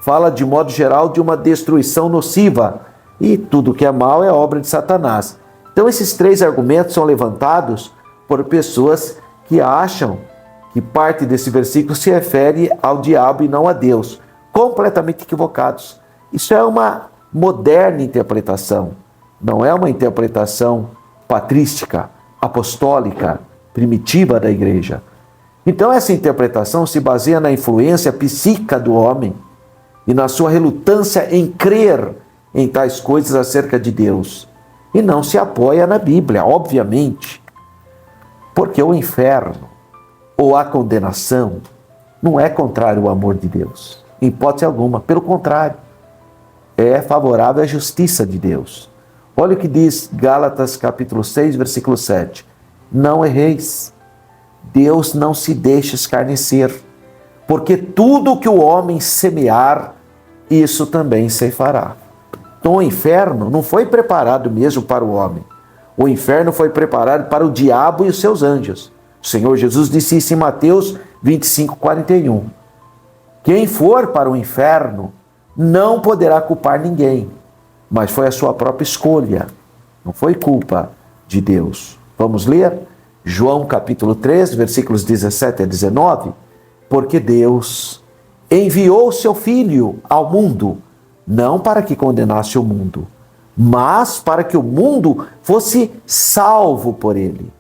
fala de modo geral de uma destruição nociva, e tudo que é mal é obra de Satanás. Então esses três argumentos são levantados por pessoas que acham que parte desse versículo se refere ao diabo e não a Deus. Completamente equivocados. Isso é uma moderna interpretação. não é uma interpretação patrística, apostólica, primitiva da igreja. Então essa interpretação se baseia na influência psíquica do homem e na sua relutância em crer em tais coisas acerca de Deus. E não se apoia na Bíblia, obviamente. Porque o inferno ou a condenação não é contrário ao amor de Deus, em hipótese alguma. Pelo contrário, é favorável à justiça de Deus. Olha o que diz Gálatas capítulo 6, versículo 7. Não erreis. Deus não se deixa escarnecer, porque tudo que o homem semear, isso também ceifará. Então o inferno não foi preparado mesmo para o homem. O inferno foi preparado para o diabo e os seus anjos. O Senhor Jesus disse isso em Mateus 25, 41. Quem for para o inferno não poderá culpar ninguém, mas foi a sua própria escolha, não foi culpa de Deus. Vamos ler? João capítulo 3, versículos 17 a 19. Porque Deus enviou seu Filho ao mundo, não para que condenasse o mundo, mas para que o mundo fosse salvo por ele.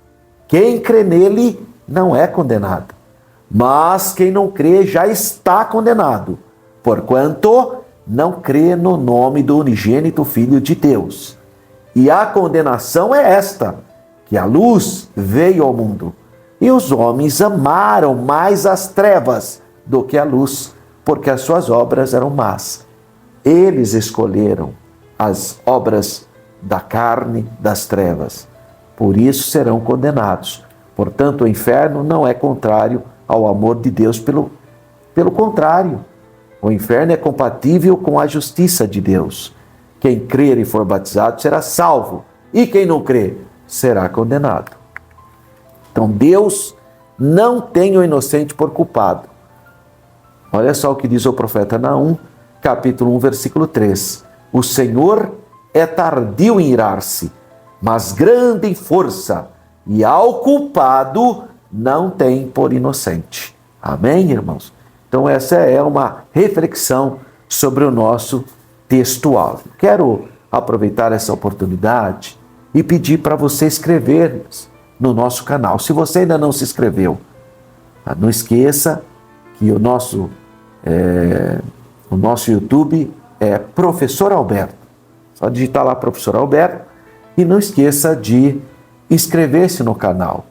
Quem crê nele não é condenado, mas quem não crê já está condenado, porquanto não crê no nome do unigênito Filho de Deus. E a condenação é esta, que a luz veio ao mundo, e os homens amaram mais as trevas do que a luz, porque as suas obras eram más. Eles escolheram as obras da carne, das trevas. Por isso serão condenados. Portanto, o inferno não é contrário ao amor de Deus, pelo contrário. O inferno é compatível com a justiça de Deus. Quem crer e for batizado será salvo, e quem não crer será condenado. Então Deus não tem o inocente por culpado. Olha só o que diz o profeta Naum, capítulo 1, versículo 3. O Senhor é tardio em irar-se, mas grande em força, e ao culpado não tem por inocente. Amém, irmãos? Então essa é uma reflexão sobre o nosso textual. Quero aproveitar essa oportunidade e pedir para você inscrever no nosso canal. Se você ainda não se inscreveu, não esqueça que o nosso YouTube é Professor Alberto. Só digitar lá Professor Alberto e não esqueça de inscrever-se no canal,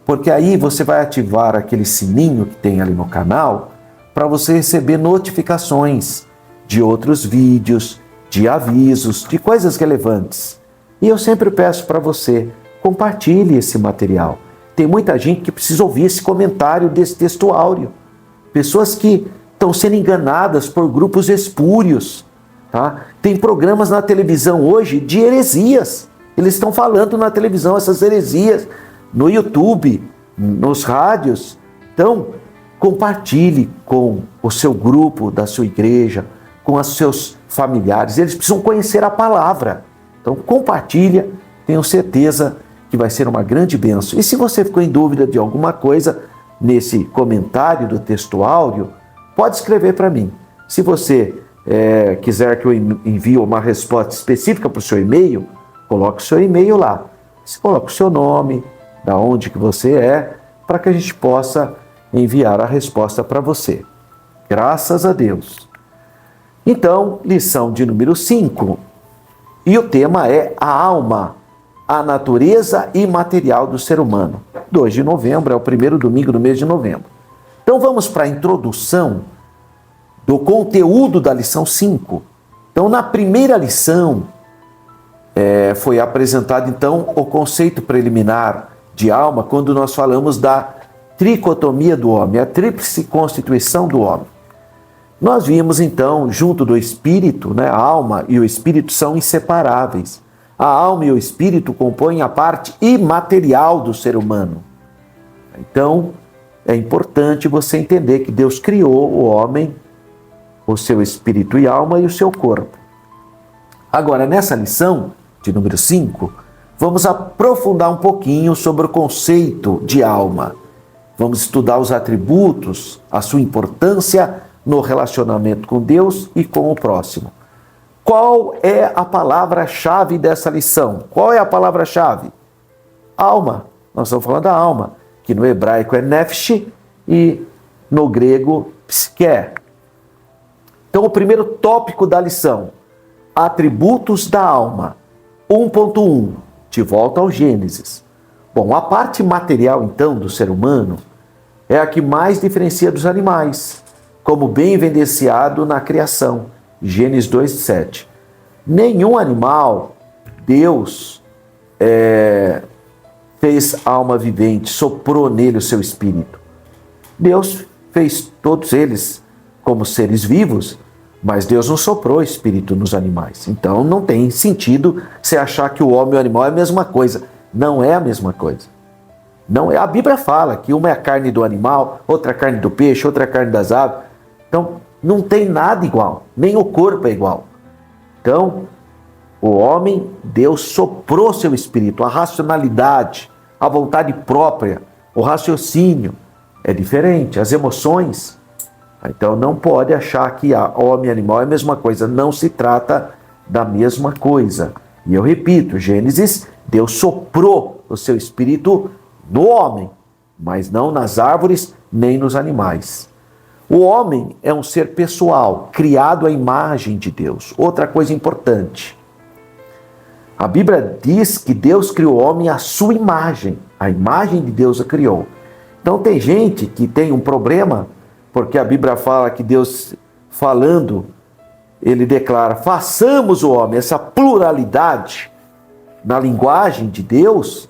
porque aí você vai ativar aquele sininho que tem ali no canal para você receber notificações de outros vídeos, de avisos, de coisas relevantes. E eu sempre peço para você, compartilhe esse material. Tem muita gente que precisa ouvir esse comentário desse texto áureo. Pessoas que estão sendo enganadas por grupos espúrios. Tá? Tem programas na televisão hoje de heresias. Eles estão falando na televisão essas heresias, no YouTube, nos rádios. Então, compartilhe com o seu grupo da sua igreja, com os seus familiares. Eles precisam conhecer a palavra. Então, compartilha, tenho certeza que vai ser uma grande bênção. E se você ficou em dúvida de alguma coisa nesse comentário do texto áureo, pode escrever para mim. Se você quiser que eu envie uma resposta específica para o seu e-mail, coloque o seu e-mail lá. Você coloca o seu nome, da onde que você é, para que a gente possa enviar a resposta para você. Graças a Deus. Então, lição de número 5. E o tema é a alma, a natureza imaterial do ser humano. 2 de novembro é o primeiro domingo do mês de novembro. Então vamos para a introdução do conteúdo da lição 5. Então na primeira lição foi apresentado então o conceito preliminar de alma quando nós falamos da tricotomia do homem, a tríplice constituição do homem. Nós vimos então, junto do espírito, a alma e o espírito são inseparáveis. A alma e o espírito compõem a parte imaterial do ser humano. Então, é importante você entender que Deus criou o homem, o seu espírito e alma e o seu corpo. Agora, nessa lição de número 5, vamos aprofundar um pouquinho sobre o conceito de alma. Vamos estudar os atributos, a sua importância no relacionamento com Deus e com o próximo. Qual é a palavra-chave dessa lição? Qual é a palavra-chave? Alma. Nós estamos falando da alma, que no hebraico é nefesh e no grego psique. Então, o primeiro tópico da lição, atributos da alma. 1.1, de volta ao Gênesis. Bom, a parte material, então, do ser humano é a que mais diferencia dos animais, como bem evidenciado na criação. Gênesis 2:7. Nenhum animal, Deus fez alma vivente, soprou nele o seu espírito. Deus fez todos eles como seres vivos, mas Deus não soprou espírito nos animais. Então não tem sentido você achar que o homem e o animal é a mesma coisa. Não é a mesma coisa. Não é. A Bíblia fala que uma é a carne do animal, outra a carne do peixe, outra a carne das aves. Então não tem nada igual, nem o corpo é igual. Então, o homem, Deus soprou seu espírito, a racionalidade, a vontade própria, o raciocínio é diferente, as emoções. Então não pode achar que homem e animal é a mesma coisa, não se trata da mesma coisa. E eu repito, Gênesis, Deus soprou o seu espírito no homem, mas não nas árvores nem nos animais. O homem é um ser pessoal, criado à imagem de Deus. Outra coisa importante, a Bíblia diz que Deus criou o homem à sua imagem. A imagem de Deus o criou. Então tem gente que tem um problema, porque a Bíblia fala que Deus, falando, ele declara, façamos o homem, essa pluralidade na linguagem de Deus,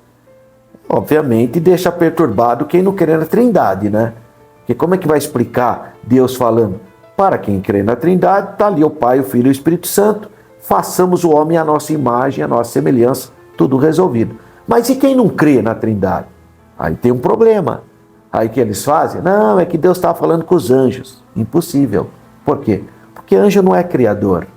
obviamente deixa perturbado quem não crê na Trindade, né? Porque como é que vai explicar Deus falando? Para quem crê na Trindade, está ali o Pai, o Filho e o Espírito Santo, façamos o homem à nossa imagem, à nossa semelhança, tudo resolvido. Mas e quem não crê na Trindade? Aí tem um problema. Aí que eles fazem? Não, é que Deus estava falando com os anjos. Impossível. Por quê? Porque anjo não é criador.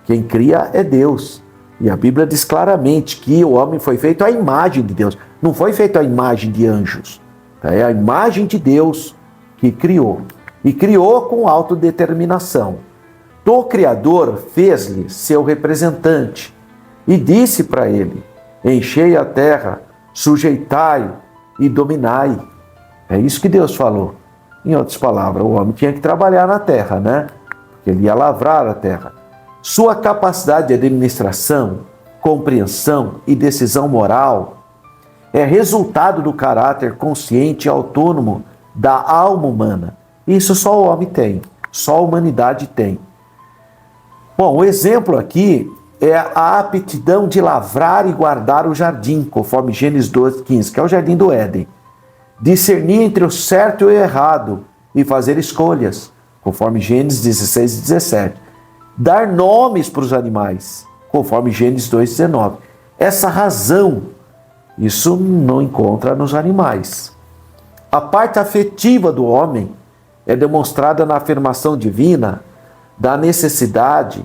Quem cria é Deus. E a Bíblia diz claramente que o homem foi feito à imagem de Deus. Não foi feito à imagem de anjos. É a imagem de Deus que criou. E criou com autodeterminação. Do Criador fez-lhe seu representante e disse para ele, enchei a terra, sujeitai e dominai. É isso que Deus falou. Em outras palavras, o homem tinha que trabalhar na terra, né? Porque ele ia lavrar a terra. Sua capacidade de administração, compreensão e decisão moral é resultado do caráter consciente e autônomo da alma humana. Isso só o homem tem, só a humanidade tem. Bom, o exemplo aqui é a aptidão de lavrar e guardar o jardim, conforme Gênesis 12:15, que é o jardim do Éden. Discernir entre o certo e o errado e fazer escolhas, conforme Gênesis 16:17. Dar nomes para os animais, conforme Gênesis 2:19. Essa razão, isso não encontra nos animais. A parte afetiva do homem é demonstrada na afirmação divina da necessidade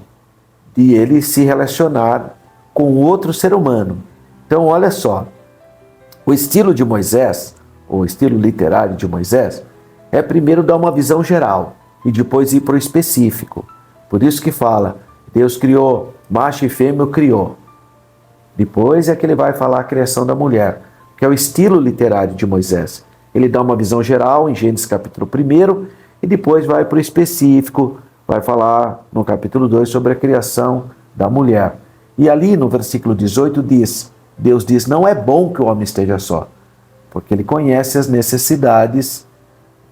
de ele se relacionar com outro ser humano. Então, olha só, o estilo de Moisés, o estilo literário de Moisés, é primeiro dar uma visão geral e depois ir para o específico. Por isso que fala, Deus criou, macho e fêmea criou. Depois é que ele vai falar a criação da mulher, que é o estilo literário de Moisés. Ele dá uma visão geral em Gênesis capítulo 1 e depois vai para o específico, vai falar no capítulo 2 sobre a criação da mulher. E ali no versículo 18 diz, Deus diz, não é bom que o homem esteja só, porque ele conhece as necessidades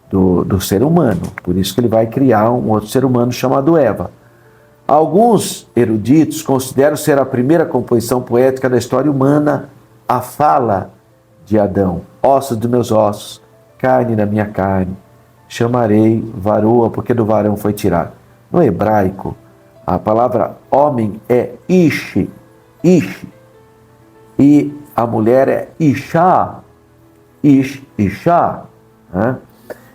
do ser humano. Por isso que ele vai criar um outro ser humano chamado Eva. Alguns eruditos consideram ser a primeira composição poética da história humana a fala de Adão. Ossos dos meus ossos, carne da minha carne, chamarei varoa, porque do varão foi tirado. No hebraico, a palavra homem é ish, e a mulher é isha, isha. Né?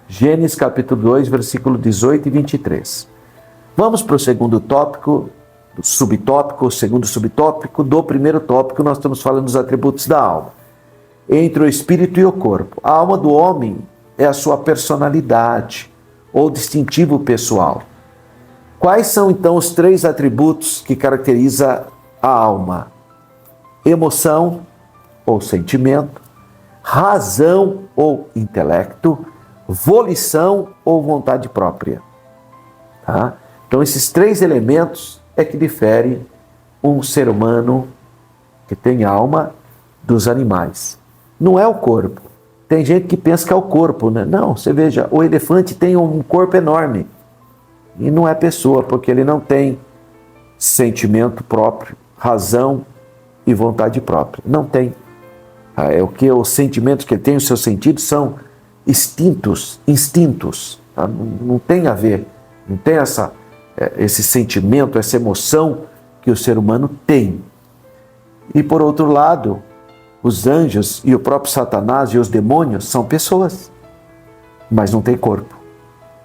Gênesis capítulo 2, versículo 18 e 23. Vamos para o segundo tópico, o segundo subtópico do primeiro tópico, nós estamos falando dos atributos da alma. Entre o espírito e o corpo. A alma do homem é a sua personalidade ou distintivo pessoal. Quais são então os 3 atributos que caracterizam a alma? Emoção ou sentimento, razão ou intelecto, volição ou vontade própria. Tá? Então esses 3 elementos é que diferem um ser humano que tem alma dos animais. Não é o corpo. Tem gente que pensa que é o corpo, né? Não, você veja, o elefante tem um corpo enorme e não é pessoa, porque ele não tem sentimento próprio, razão e vontade própria. Não tem. É o que os sentimentos que ele tem, os seus sentidos são instintos. Tá? Não tem a ver, não tem esse sentimento, essa emoção que o ser humano tem. E por outro lado, os anjos e o próprio Satanás e os demônios são pessoas, mas não tem corpo.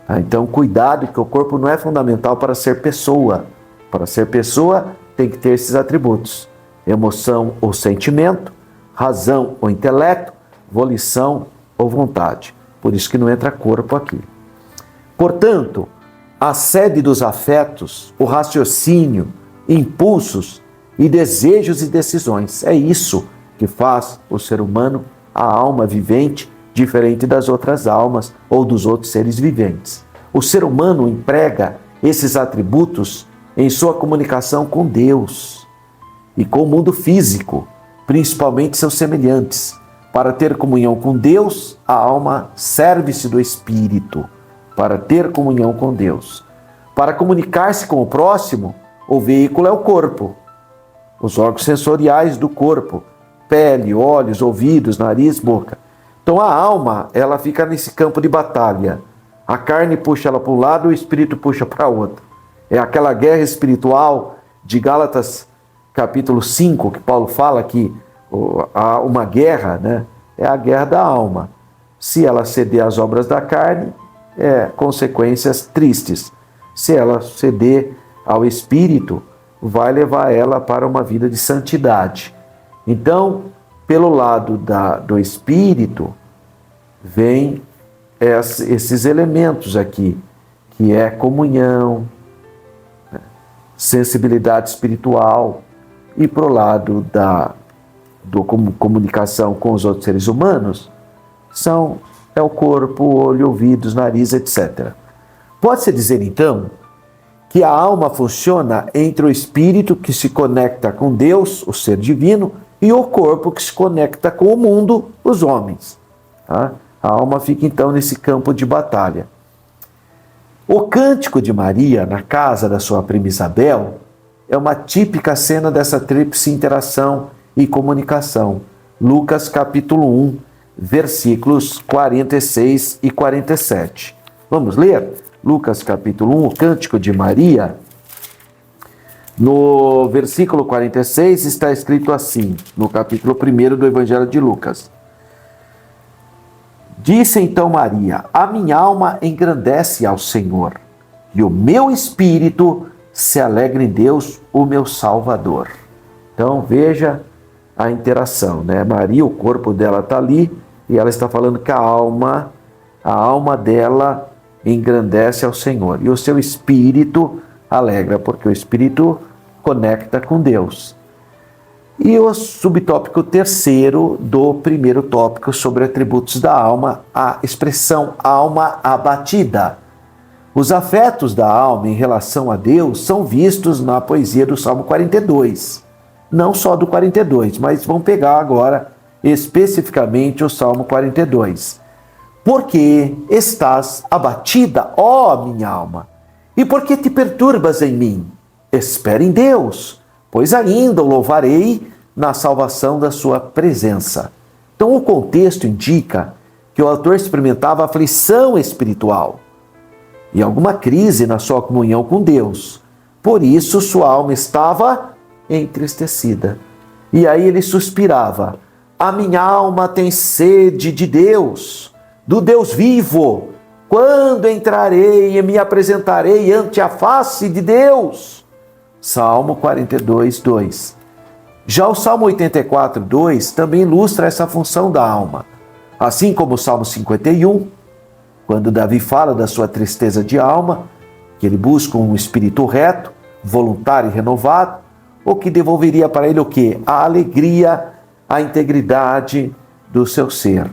Tá? Então, cuidado, que o corpo não é fundamental para ser pessoa. Para ser pessoa, tem que ter esses atributos: emoção ou sentimento, razão ou intelecto, volição ou vontade. Por isso que não entra corpo aqui. Portanto, a sede dos afetos, o raciocínio, impulsos e desejos e decisões. É isso que faz o ser humano, a alma vivente, diferente das outras almas ou dos outros seres viventes. O ser humano emprega esses atributos em sua comunicação com Deus e com o mundo físico, principalmente seus semelhantes. Para ter comunhão com Deus, a alma serve-se do Espírito, para ter comunhão com Deus. Para comunicar-se com o próximo, o veículo é o corpo, os órgãos sensoriais do corpo, pele, olhos, ouvidos, nariz, boca. Então a alma, ela fica nesse campo de batalha. A carne puxa ela para um lado, o espírito puxa para outro. É aquela guerra espiritual de Gálatas capítulo 5, que Paulo fala que há uma guerra, né? É a guerra da alma. Se ela ceder às obras da carne, consequências tristes. Se ela ceder ao espírito, vai levar ela para uma vida de santidade. Então, pelo lado do espírito, vem esses elementos aqui, que é comunhão, sensibilidade espiritual, e pro lado da comunicação com os outros seres humanos, é o corpo, o olho, ouvidos, nariz, etc. Pode-se dizer, então, que a alma funciona entre o espírito que se conecta com Deus, o ser divino, e o corpo que se conecta com o mundo, os homens. Tá? A alma fica então nesse campo de batalha. O cântico de Maria na casa da sua prima Isabel é uma típica cena dessa tríplice interação e comunicação. Lucas capítulo 1, versículos 46 e 47. Vamos ler? Lucas capítulo 1, o cântico de Maria. No versículo 46 está escrito assim, no capítulo 1 do Evangelho de Lucas. Disse então Maria: a minha alma engrandece ao Senhor, e o meu espírito se alegra em Deus, o meu Salvador. Então veja a interação, né? Maria, o corpo dela está ali, e ela está falando que a alma dela engrandece ao Senhor, e o seu espírito alegra, porque o espírito conecta com Deus. E o subtópico terceiro do primeiro tópico sobre atributos da alma, a expressão alma abatida. Os afetos da alma em relação a Deus são vistos na poesia do Salmo 42. Não só do 42, mas vamos pegar agora especificamente o Salmo 42. Porque estás abatida, ó minha alma, e por que te perturbas em mim? Espera em Deus, pois ainda o louvarei na salvação da sua presença. Então o contexto indica que o autor experimentava aflição espiritual e alguma crise na sua comunhão com Deus. Por isso sua alma estava entristecida. E aí ele suspirava: a minha alma tem sede de Deus, do Deus vivo. Quando entrarei e me apresentarei ante a face de Deus? Salmo 42, 2. Já o Salmo 84, 2 também ilustra essa função da alma. Assim como o Salmo 51, quando Davi fala da sua tristeza de alma, que ele busca um espírito reto, voluntário e renovado, o que devolveria para ele o quê? A alegria, a integridade do seu ser.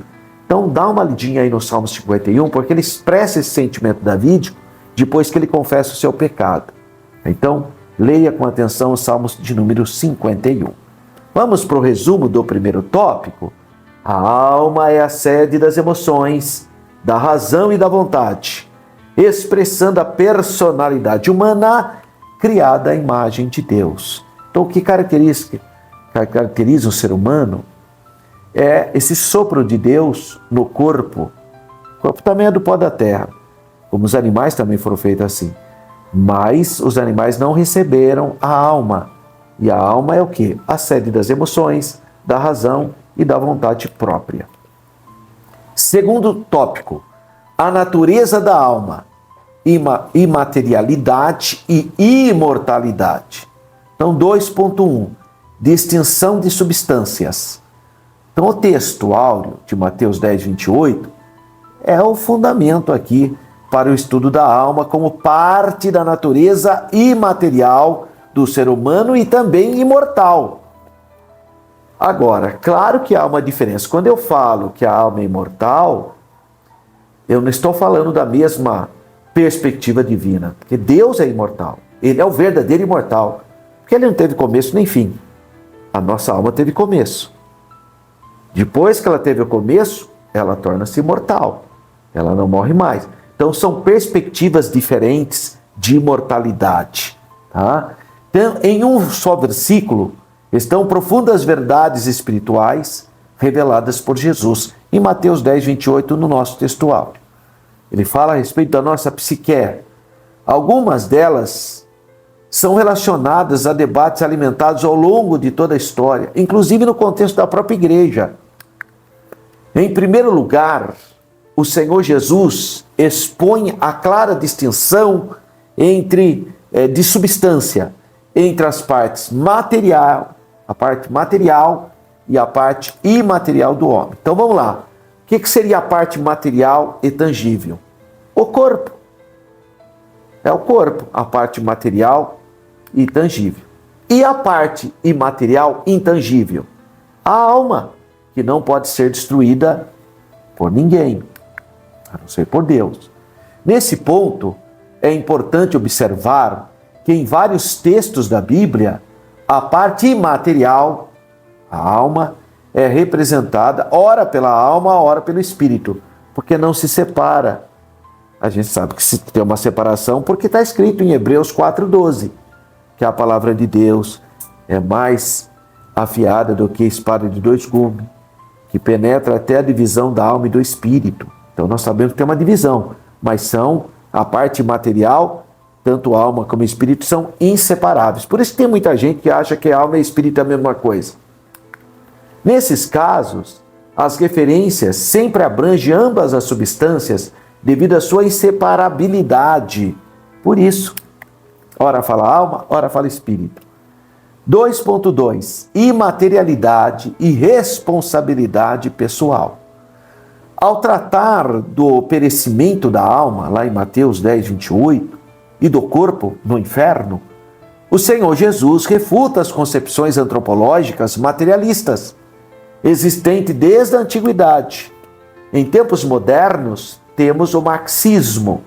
Então dá uma lidinha aí no Salmo 51, porque ele expressa esse sentimento davídico depois que ele confessa o seu pecado. Então, leia com atenção os Salmos de número 51. Vamos para o resumo do primeiro tópico? A alma é a sede das emoções, da razão e da vontade, expressando a personalidade humana criada à imagem de Deus. Então, o que caracteriza o ser humano é esse sopro de Deus no corpo. O corpo também é do pó da terra, como os animais também foram feitos assim. Mas os animais não receberam a alma. E a alma é o quê? A sede das emoções, da razão e da vontade própria. Segundo tópico, a natureza da alma, imaterialidade e imortalidade. Então, 2.1, distinção de substâncias. Então, o texto áureo de Mateus 10, 28 é o fundamento aqui para o estudo da alma como parte da natureza imaterial do ser humano e também imortal. Agora, claro que há uma diferença. Quando eu falo que a alma é imortal, eu não estou falando da mesma perspectiva divina, porque Deus é imortal. Ele é o verdadeiro imortal, porque ele não teve começo nem fim. A nossa alma teve começo. Depois que ela teve o começo, ela torna-se imortal. Ela não morre mais. Então, são perspectivas diferentes de imortalidade. Tá? Então, em um só versículo, estão profundas verdades espirituais reveladas por Jesus. Em Mateus 10, 28, no nosso textual. Ele fala a respeito da nossa psique. Algumas delas são relacionadas a debates alimentados ao longo de toda a história, inclusive no contexto da própria igreja. Em primeiro lugar, o Senhor Jesus expõe a clara distinção de substância entre as partes material, a parte material e a parte imaterial do homem. Então vamos lá. O que seria a parte material e tangível? O corpo. É o corpo, a parte material e tangível. E a parte imaterial intangível? A alma, que não pode ser destruída por ninguém, a não ser por Deus. Nesse ponto, é importante observar que em vários textos da Bíblia, a parte imaterial, a alma, é representada ora pela alma, ora pelo espírito, porque não se separa. A gente sabe que se tem uma separação porque está escrito em Hebreus 4,12, que a palavra de Deus é mais afiada do que espada de dois gumes, que penetra até a divisão da alma e do espírito. Então nós sabemos que tem uma divisão, mas são a parte material, tanto alma como espírito, são inseparáveis. Por isso que tem muita gente que acha que alma e espírito é a mesma coisa. Nesses casos, as referências sempre abrangem ambas as substâncias devido à sua inseparabilidade. Por isso, ora fala alma, ora fala espírito. 2.2, imaterialidade e responsabilidade pessoal. Ao tratar do perecimento da alma, lá em Mateus 10, 28, e do corpo no inferno, o Senhor Jesus refuta as concepções antropológicas materialistas, existentes desde a antiguidade. Em tempos modernos, temos o marxismo,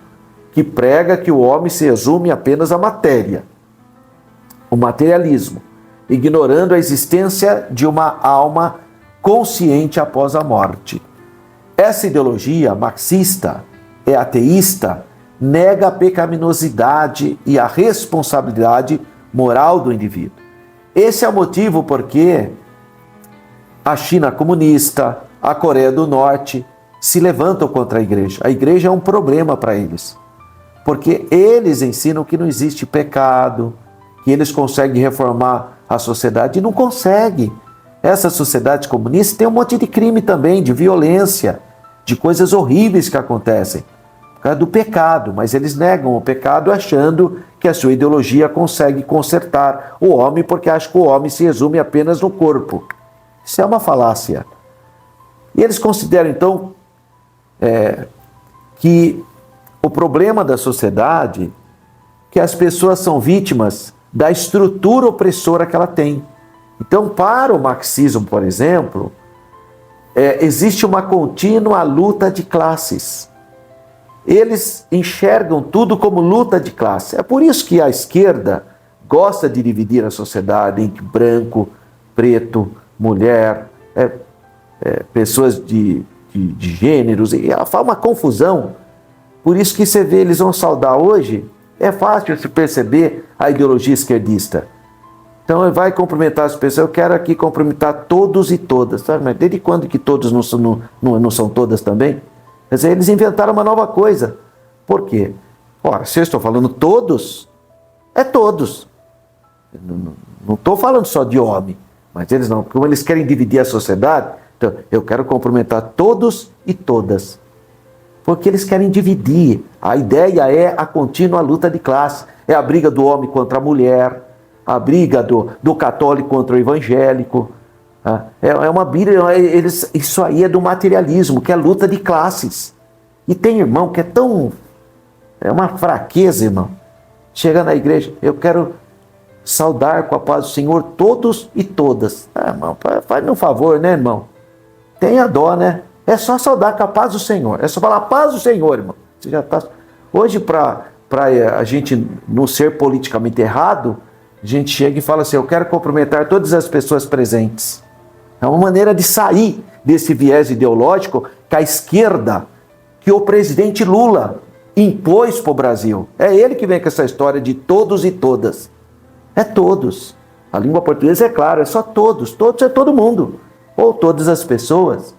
que prega que o homem se resume apenas à matéria. O materialismo, ignorando a existência de uma alma consciente após a morte. Essa ideologia marxista é ateísta, nega a pecaminosidade e a responsabilidade moral do indivíduo. Esse é o motivo porque a China comunista, a Coreia do Norte se levantam contra a igreja. A igreja é um problema para eles, porque eles ensinam que não existe pecado, que eles conseguem reformar a sociedade e não conseguem. Essa sociedade comunista tem um monte de crime também, de violência, de coisas horríveis que acontecem por causa do pecado, mas eles negam o pecado achando que a sua ideologia consegue consertar o homem porque acham que o homem se resume apenas no corpo. Isso é uma falácia. E eles consideram então que o problema da sociedade que as pessoas são vítimas da estrutura opressora que ela tem. Então, para o marxismo, por exemplo, existe uma contínua luta de classes. Eles enxergam tudo como luta de classe. É por isso que a esquerda gosta de dividir a sociedade entre branco, preto, mulher, pessoas de gêneros, e ela faz uma confusão. Por isso que você vê, eles vão saudar hoje, é fácil se perceber a ideologia esquerdista. Então ele vai cumprimentar as pessoas, eu quero aqui cumprimentar todos e todas, sabe? Mas desde quando que todos não são todas também? Quer dizer, eles inventaram uma nova coisa. Por quê? Ora, se eu estou falando todos, é todos. Não estou falando só de homem, mas eles não, como eles querem dividir a sociedade, então eu quero cumprimentar todos e todas. Porque eles querem dividir. A ideia é a contínua luta de classe. É a briga do homem contra a mulher, a briga do católico contra o evangélico. É uma briga, isso aí é do materialismo, que é luta de classes. E tem irmão que é uma fraqueza, irmão. Chega na igreja, eu quero saudar com a paz do Senhor todos e todas. Irmão, faz-me um favor, né, irmão? Tenha dó, né? É só saudar com a paz do Senhor. É só falar paz do Senhor, irmão. Você já tá... Hoje, para a gente não ser politicamente errado, a gente chega e fala assim, eu quero cumprimentar todas as pessoas presentes. É uma maneira de sair desse viés ideológico que a esquerda, que o presidente Lula impôs para o Brasil. É ele que vem com essa história de todos e todas. É todos. A língua portuguesa é claro, é só todos. Todos é todo mundo. Ou todas as pessoas.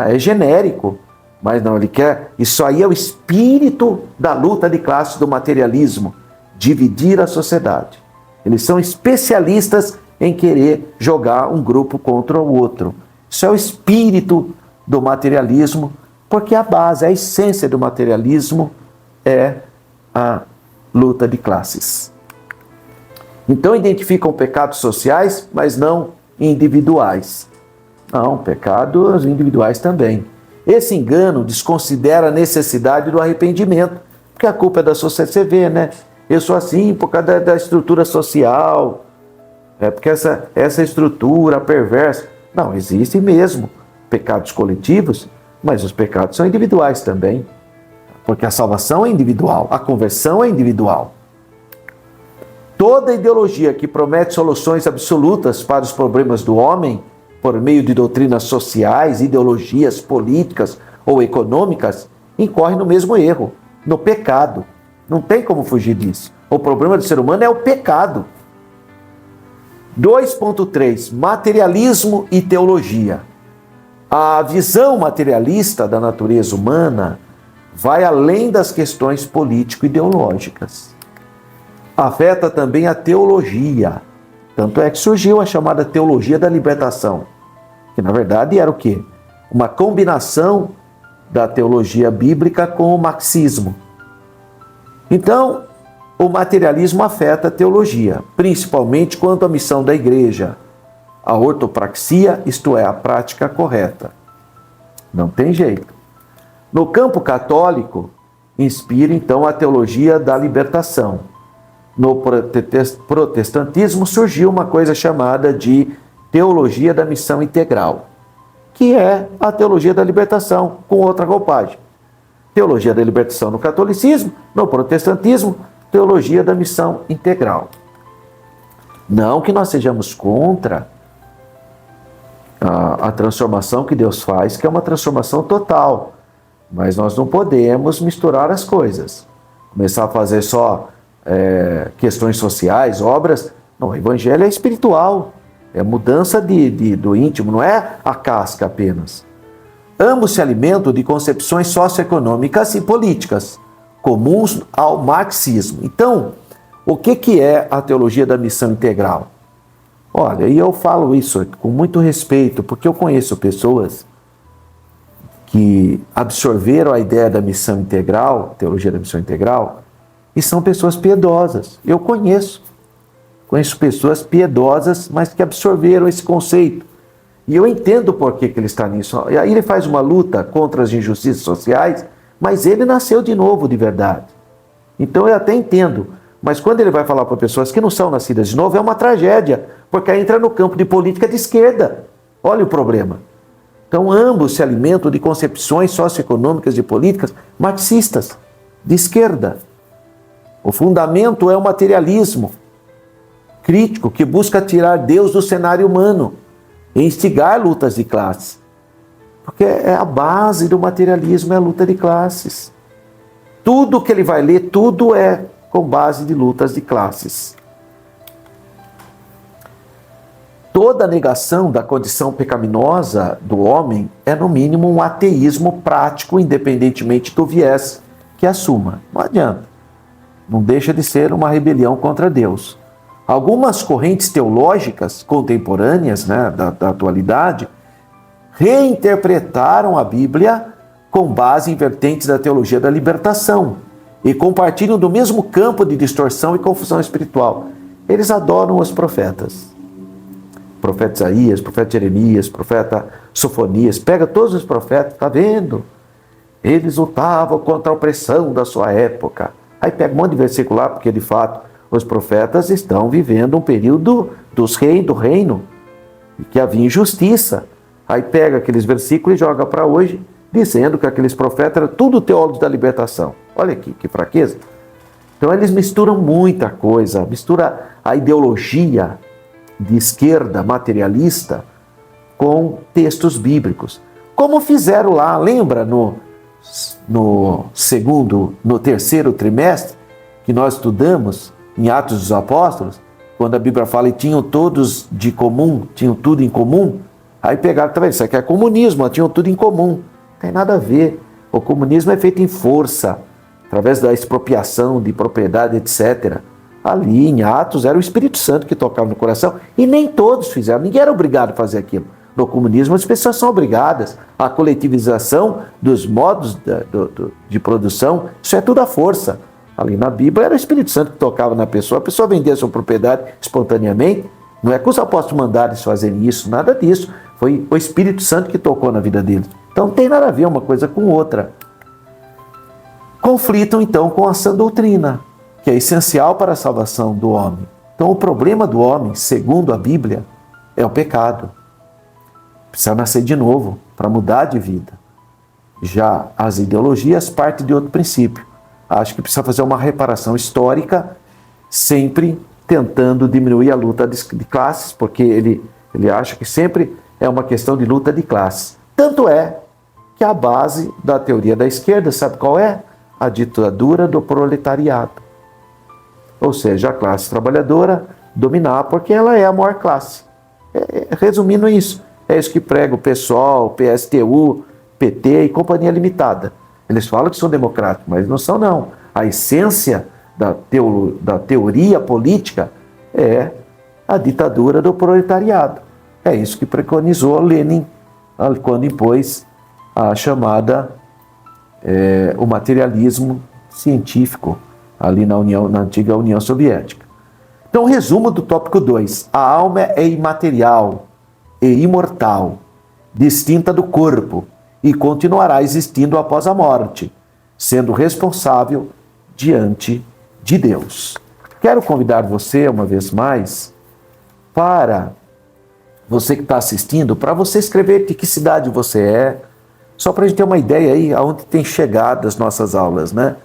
É genérico. Mas não, ele quer... Isso aí é o espírito da luta de classes do materialismo. Dividir a sociedade. Eles são especialistas em querer jogar um grupo contra o outro. Isso é o espírito do materialismo, porque a base, a essência do materialismo é a luta de classes. Então identificam pecados sociais, mas não individuais. Não, pecados individuais também. Esse engano desconsidera a necessidade do arrependimento, porque a culpa é da sociedade. Você vê, né? Eu sou assim por causa da estrutura social, porque essa estrutura perversa. Não, existem mesmo pecados coletivos, mas os pecados são individuais também, porque a salvação é individual, a conversão é individual. Toda ideologia que promete soluções absolutas para os problemas do homem, por meio de doutrinas sociais, ideologias políticas ou econômicas, incorre no mesmo erro, no pecado. Não tem como fugir disso. O problema do ser humano é o pecado. 2.3. Materialismo e teologia. A visão materialista da natureza humana vai além das questões político-ideológicas. Afeta também a teologia. Tanto é que surgiu a chamada teologia da libertação, que na verdade era o quê? Uma combinação da teologia bíblica com o marxismo. Então, o materialismo afeta a teologia, principalmente quanto à missão da igreja, a ortopraxia, isto é, a prática correta. Não tem jeito. No campo católico, inspira então a teologia da libertação. No protestantismo surgiu uma coisa chamada de teologia da missão integral, que é a teologia da libertação, com outra roupagem. Teologia da libertação no catolicismo, no protestantismo, teologia da missão integral. Não que nós sejamos contra a transformação que Deus faz, que é uma transformação total, mas nós não podemos misturar as coisas. Começar a fazer só questões sociais, obras. Não, o evangelho é espiritual, é mudança do íntimo, não é a casca apenas. Ambos se alimentam de concepções socioeconômicas e políticas, comuns ao marxismo. Então, o que é a teologia da missão integral? Olha, e eu falo isso com muito respeito, porque eu conheço pessoas que absorveram a ideia da missão integral, teologia da missão integral, e são pessoas piedosas. Eu conheço pessoas piedosas, mas que absorveram esse conceito. E eu entendo por que ele está nisso. E aí ele faz uma luta contra as injustiças sociais, mas ele nasceu de novo de verdade. Então eu até entendo. Mas quando ele vai falar para pessoas que não são nascidas de novo, é uma tragédia, porque aí entra no campo de política de esquerda. Olha o problema. Então, ambos se alimentam de concepções socioeconômicas de políticas marxistas, de esquerda. O fundamento é o materialismo crítico que busca tirar Deus do cenário humano e instigar lutas de classes. Porque é a base do materialismo, é a luta de classes. Tudo que ele vai ler, tudo é com base de lutas de classes. Toda negação da condição pecaminosa do homem é, no mínimo, um ateísmo prático, independentemente do viés que assuma. Não adianta. Não deixa de ser uma rebelião contra Deus. Algumas correntes teológicas contemporâneas, da atualidade, reinterpretaram a Bíblia com base em vertentes da teologia da libertação e compartilham do mesmo campo de distorção e confusão espiritual. Eles adoram os profetas. Profeta Isaías, profeta Jeremias, profeta Sofonias. Pega todos os profetas, tá vendo? Eles lutavam contra a opressão da sua época. Aí pega um monte de versículo lá, porque de fato os profetas estão vivendo um período do reino, que havia injustiça. Aí pega aqueles versículos e joga para hoje, dizendo que aqueles profetas eram tudo teólogos da libertação. Olha aqui, que fraqueza. Então eles misturam muita coisa, mistura a ideologia de esquerda materialista com textos bíblicos. Como fizeram lá, lembra no terceiro trimestre, que nós estudamos em Atos dos Apóstolos, quando a Bíblia fala e tinham todos de comum, tinham tudo em comum, aí pegaram, tá vendo, isso aqui é comunismo, tinham tudo em comum. Não tem nada a ver. O comunismo é feito em força, através da expropriação de propriedade, etc. Ali em Atos era o Espírito Santo que tocava no coração, e nem todos fizeram, ninguém era obrigado a fazer aquilo. No comunismo as pessoas são obrigadas à coletivização dos modos de produção, isso é tudo à força. Ali na Bíblia era o Espírito Santo que tocava na pessoa, a pessoa vendia a sua propriedade espontaneamente, não é que os apóstolos mandaram eles fazerem isso, nada disso, foi o Espírito Santo que tocou na vida deles. Então não tem nada a ver uma coisa com outra. Conflitam então com a sã doutrina, que é essencial para a salvação do homem. Então o problema do homem, segundo a Bíblia, é o pecado. Precisa nascer de novo para mudar de vida. Já as ideologias partem de outro princípio. Acho que precisa fazer uma reparação histórica, sempre tentando diminuir a luta de classes, porque ele acha que sempre é uma questão de luta de classes. Tanto é que a base da teoria da esquerda, sabe qual é? A ditadura do proletariado. Ou seja, a classe trabalhadora dominar, porque ela é a maior classe. Resumindo isso, é isso que prega o PSOL, PSTU, PT e Companhia Limitada. Eles falam que são democráticos, mas não são, não. A essência da teoria política é a ditadura do proletariado. É isso que preconizou Lenin quando impôs a chamada o materialismo científico ali na antiga União Soviética. Então, resumo do tópico 2. A alma é imaterial e imortal, distinta do corpo, e continuará existindo após a morte, sendo responsável diante de Deus. Quero convidar você, uma vez mais, para você que está assistindo, para você escrever de que cidade você é, só para a gente ter uma ideia aí aonde tem chegado as nossas aulas, né?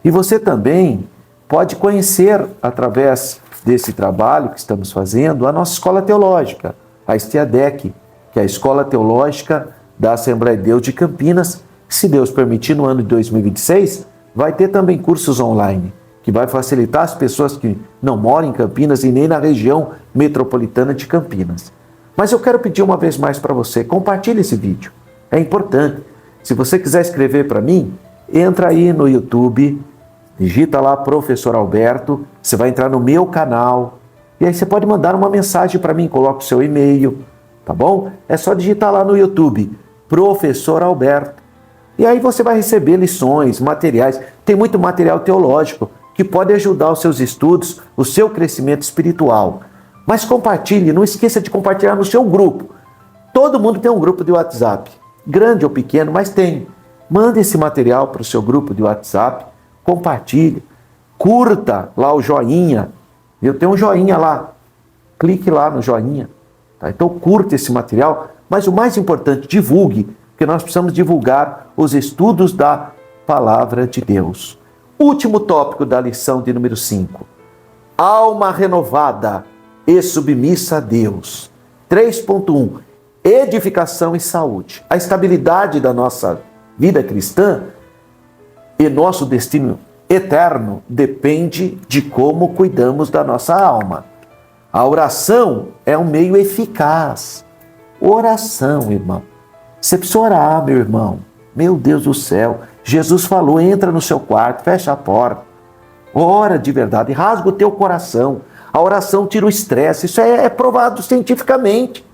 E você também pode conhecer, através desse trabalho que estamos fazendo, a nossa escola teológica, a STEADEC, que é a Escola Teológica da Assembleia de Deus de Campinas, que, se Deus permitir, no ano de 2026, vai ter também cursos online, que vai facilitar as pessoas que não moram em Campinas e nem na região metropolitana de Campinas. Mas eu quero pedir uma vez mais para você, compartilhe esse vídeo. É importante. Se você quiser escrever para mim, entra aí no YouTube, digita lá Professor Alberto, você vai entrar no meu canal, e aí você pode mandar uma mensagem para mim, coloca o seu e-mail, tá bom? É só digitar lá no YouTube, Professor Alberto. E aí você vai receber lições, materiais. Tem muito material teológico que pode ajudar os seus estudos, o seu crescimento espiritual. Mas compartilhe, não esqueça de compartilhar no seu grupo. Todo mundo tem um grupo de WhatsApp, grande ou pequeno, mas tem. Mande esse material para o seu grupo de WhatsApp, compartilhe, curta lá o joinha. Eu tenho um joinha lá. Clique lá no joinha. Tá? Então curta esse material. Mas o mais importante, divulgue. Porque nós precisamos divulgar os estudos da Palavra de Deus. Último tópico da lição de número 5. Alma renovada e submissa a Deus. 3.1. Edificação e saúde. A estabilidade da nossa vida cristã e nosso destino eterno depende de como cuidamos da nossa alma. A oração é um meio eficaz. Oração, irmão. Você precisa orar, meu irmão. Meu Deus do céu. Jesus falou, entra no seu quarto, fecha a porta. Ora de verdade, rasga o teu coração. A oração tira o estresse. Isso é provado cientificamente.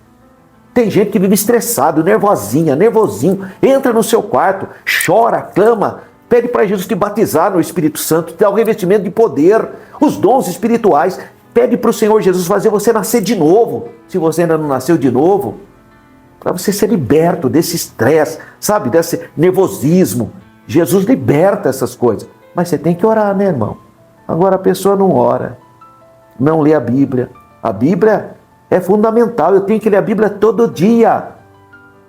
Tem gente que vive estressado, nervosinha, nervosinho. Entra no seu quarto, chora, clama, pede para Jesus te batizar no Espírito Santo, te dar o revestimento de poder, os dons espirituais. Pede para o Senhor Jesus fazer você nascer de novo, se você ainda não nasceu de novo, para você ser liberto desse estresse, sabe, desse nervosismo. Jesus liberta essas coisas. Mas você tem que orar, né, irmão? Agora a pessoa não ora, não lê a Bíblia. A Bíblia é fundamental, eu tenho que ler a Bíblia todo dia,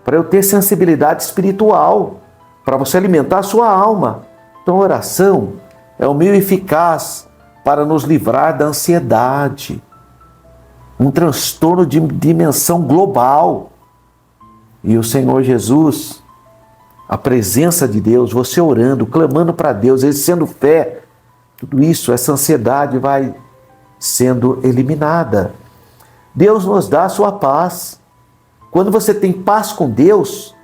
para eu ter sensibilidade espiritual, para você alimentar a sua alma. Então a oração é um meio eficaz para nos livrar da ansiedade, um transtorno de dimensão global. E o Senhor Jesus, a presença de Deus, você orando, clamando para Deus, exercendo fé, tudo isso, essa ansiedade vai sendo eliminada. Deus nos dá a sua paz. Quando você tem paz com Deus,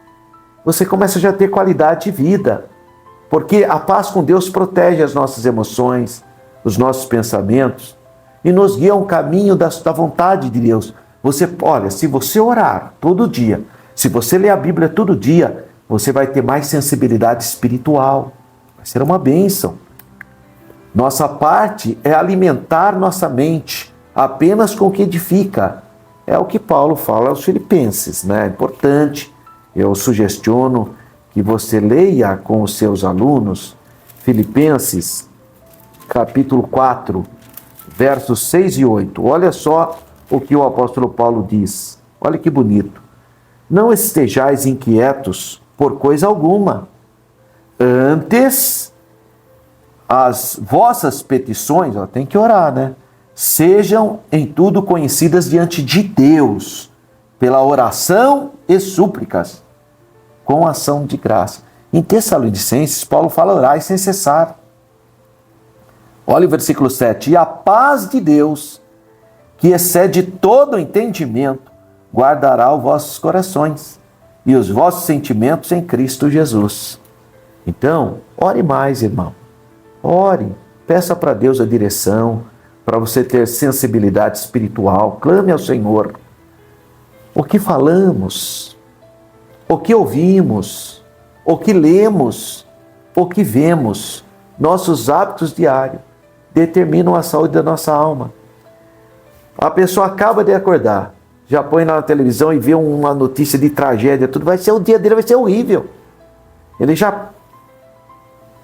você começa já a ter qualidade de vida. Porque a paz com Deus protege as nossas emoções, os nossos pensamentos e nos guia a um caminho da vontade de Deus. Olha, se você orar todo dia, se você ler a Bíblia todo dia, você vai ter mais sensibilidade espiritual. Vai ser uma bênção. Nossa parte é alimentar nossa mente apenas com o que edifica. É o que Paulo fala aos Filipenses, né? É importante. Eu sugestiono que você leia com os seus alunos Filipenses, capítulo 4, versos 6 e 8. Olha só o que o apóstolo Paulo diz. Olha que bonito. Não estejais inquietos por coisa alguma. Antes, as vossas petições, tem que orar, né? Sejam em tudo conhecidas diante de Deus, pela oração e súplicas, com ação de graça. Em Tessalonicenses, Paulo fala orar sem cessar. Olha o versículo 7. E a paz de Deus, que excede todo o entendimento, guardará os vossos corações e os vossos sentimentos em Cristo Jesus. Então, ore mais, irmão. Ore, peça para Deus a direção, para você ter sensibilidade espiritual. Clame ao Senhor. O que falamos, o que ouvimos, o que lemos, o que vemos, nossos hábitos diários determinam a saúde da nossa alma. A pessoa acaba de acordar, já põe na televisão e vê uma notícia de tragédia, tudo vai ser, o dia dele vai ser horrível. Ele já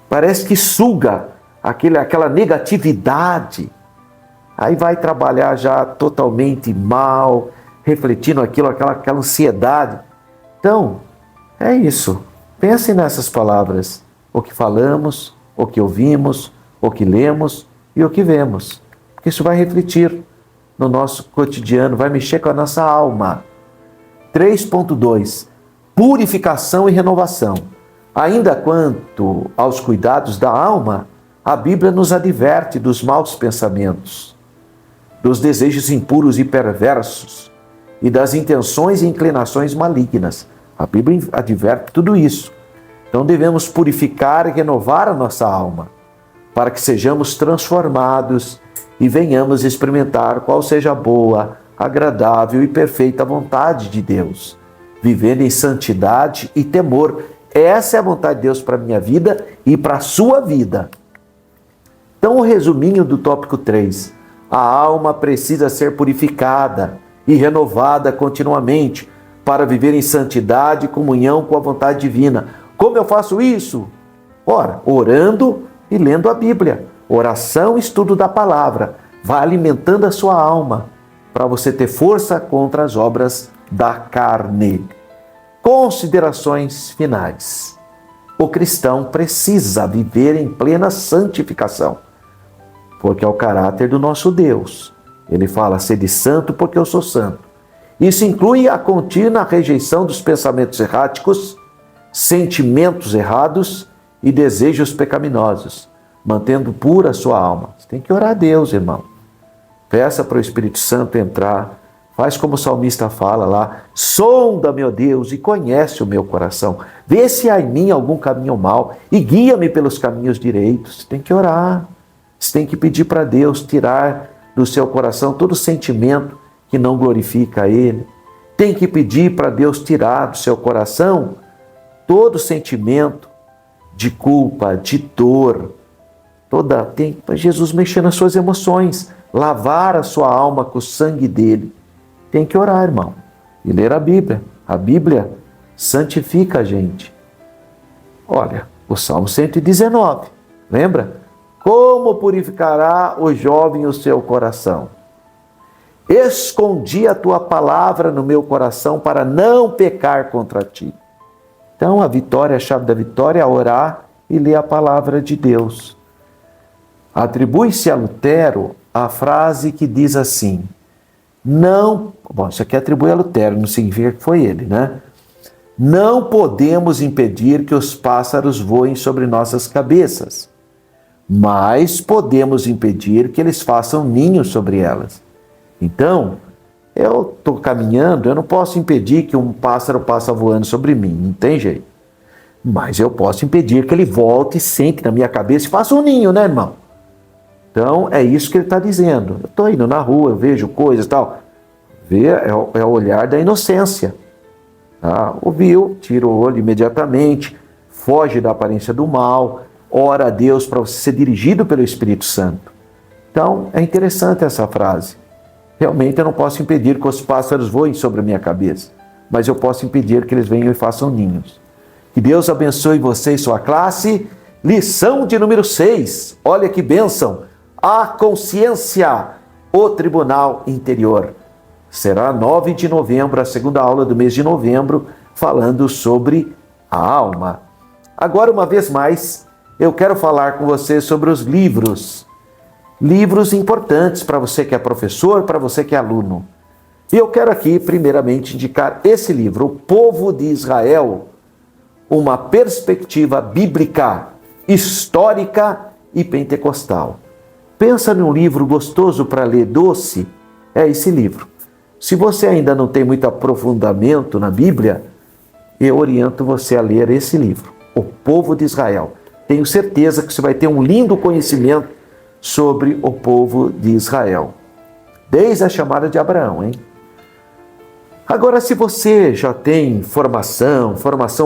parece que suga aquela negatividade. Aí vai trabalhar já totalmente mal, refletindo aquilo, aquela ansiedade. Então, é isso. Pense nessas palavras. O que falamos, o que ouvimos, o que lemos e o que vemos. Porque isso vai refletir no nosso cotidiano, vai mexer com a nossa alma. 3.2. Purificação e renovação. Ainda quanto aos cuidados da alma, a Bíblia nos adverte dos maus pensamentos, dos desejos impuros e perversos e das intenções e inclinações malignas. A Bíblia adverte tudo isso. Então devemos purificar e renovar a nossa alma, para que sejamos transformados e venhamos experimentar qual seja a boa, agradável e perfeita vontade de Deus, vivendo em santidade e temor. Essa é a vontade de Deus para a minha vida e para a sua vida. Então, o resuminho do tópico 3. A alma precisa ser purificada e renovada continuamente para viver em santidade e comunhão com a vontade divina. Como eu faço isso? Ora, orando e lendo a Bíblia. Oração e estudo da palavra. Vai alimentando a sua alma para você ter força contra as obras da carne. Considerações finais. O cristão precisa viver em plena santificação, porque é o caráter do nosso Deus. Ele fala, sede santo porque eu sou santo. Isso inclui a contínua rejeição dos pensamentos erráticos, sentimentos errados e desejos pecaminosos, mantendo pura a sua alma. Você tem que orar a Deus, irmão. Peça para o Espírito Santo entrar. Faz como o salmista fala lá, sonda, meu Deus, e conhece o meu coração. Vê se há em mim algum caminho mau e guia-me pelos caminhos direitos. Você tem que orar. Você tem que pedir para Deus tirar do seu coração todo sentimento que não glorifica a Ele. Tem que pedir para Deus tirar do seu coração todo sentimento de culpa, de dor. Tem para Jesus mexer nas suas emoções, lavar a sua alma com o sangue dele. Tem que orar, irmão, e ler a Bíblia. A Bíblia santifica a gente. Olha, o Salmo 119, lembra? Como purificará o jovem o seu coração? Escondi a tua palavra no meu coração para não pecar contra ti. Então, a vitória, a chave da vitória é orar e ler a palavra de Deus. Atribui-se a Lutero a frase que diz assim, isso aqui atribui a Lutero, não significa que foi ele, né? Não podemos impedir que os pássaros voem sobre nossas cabeças, mas podemos impedir que eles façam ninhos sobre elas. Então, eu estou caminhando, eu não posso impedir que um pássaro passe voando sobre mim, não tem jeito. Mas eu posso impedir que ele volte, sente na minha cabeça e faça um ninho, né, irmão? Então, é isso que ele está dizendo. Eu estou indo na rua, eu vejo coisas e tal. É o olhar da inocência. Tá? Ouviu, tira o olho imediatamente, foge da aparência do mal, ora a Deus para você ser dirigido pelo Espírito Santo. Então, é interessante essa frase. Realmente eu não posso impedir que os pássaros voem sobre a minha cabeça, mas eu posso impedir que eles venham e façam ninhos. Que Deus abençoe você e sua classe. Lição de número 6. Olha que bênção. A consciência, o tribunal interior. Será 9 de novembro, a segunda aula do mês de novembro, falando sobre a alma. Agora, uma vez mais, eu quero falar com você sobre os livros. Livros importantes para você que é professor, para você que é aluno. E eu quero aqui, primeiramente, indicar esse livro, O Povo de Israel, uma perspectiva bíblica, histórica e pentecostal. Pensa num livro gostoso para ler, doce, é esse livro. Se você ainda não tem muito aprofundamento na Bíblia, eu oriento você a ler esse livro, O Povo de Israel. Tenho certeza que você vai ter um lindo conhecimento sobre o povo de Israel, desde a chamada de Abraão, hein? Agora, se você já tem formação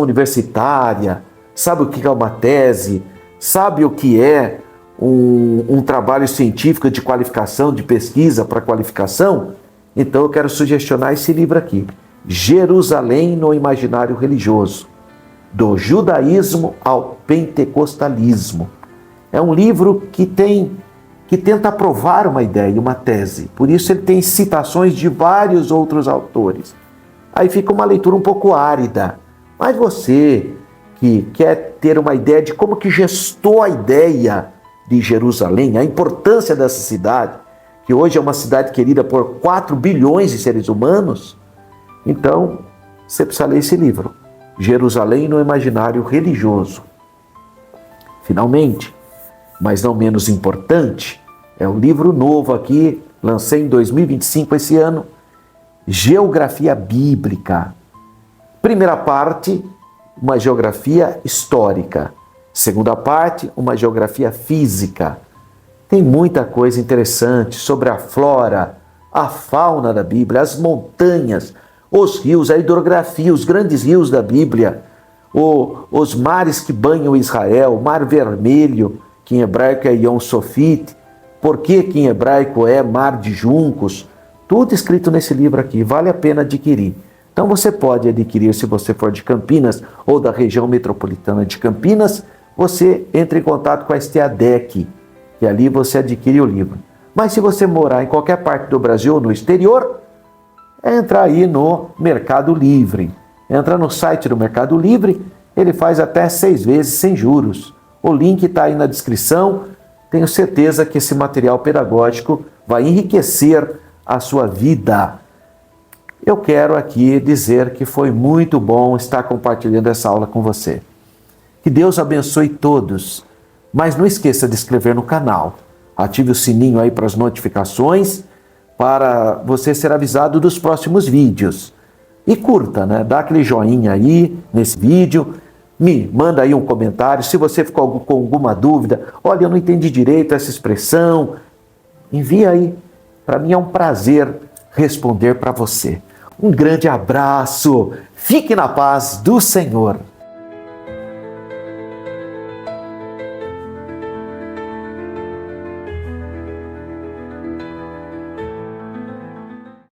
universitária, sabe o que é uma tese, sabe o que é um trabalho científico de qualificação, de pesquisa para qualificação, então eu quero sugestionar esse livro aqui, Jerusalém no Imaginário Religioso, do judaísmo ao pentecostalismo. É um livro que tenta provar uma ideia, uma tese. Por isso ele tem citações de vários outros autores. Aí fica uma leitura um pouco árida. Mas você que quer ter uma ideia de como que gestou a ideia de Jerusalém, a importância dessa cidade, que hoje é uma cidade querida por 4 bilhões de seres humanos, então você precisa ler esse livro, Jerusalém no Imaginário Religioso. Finalmente, mas não menos importante, é um livro novo aqui, lancei em 2025 esse ano, Geografia Bíblica. Primeira parte, uma geografia histórica. Segunda parte, uma geografia física. Tem muita coisa interessante sobre a flora, a fauna da Bíblia, as montanhas, os rios, a hidrografia, os grandes rios da Bíblia, os mares que banham Israel, o Mar Vermelho, que em hebraico é Yom Sofit, por que em hebraico é Mar de Juncos, tudo escrito nesse livro aqui, vale a pena adquirir. Então você pode adquirir, se você for de Campinas ou da região metropolitana de Campinas, você entra em contato com a STADEC, que ali você adquire o livro. Mas se você morar em qualquer parte do Brasil ou no exterior, é entrar aí no Mercado Livre. Entra no site do Mercado Livre, ele faz até 6 vezes sem juros. O link está aí na descrição. Tenho certeza que esse material pedagógico vai enriquecer a sua vida. Eu quero aqui dizer que foi muito bom estar compartilhando essa aula com você. Que Deus abençoe todos. Mas não esqueça de se inscrever no canal. Ative o sininho aí para as notificações, para você ser avisado dos próximos vídeos. E curta, né? Dá aquele joinha aí nesse vídeo. Me manda aí um comentário. Se você ficou com alguma dúvida, olha, eu não entendi direito essa expressão, envia aí. Para mim é um prazer responder para você. Um grande abraço. Fique na paz do Senhor.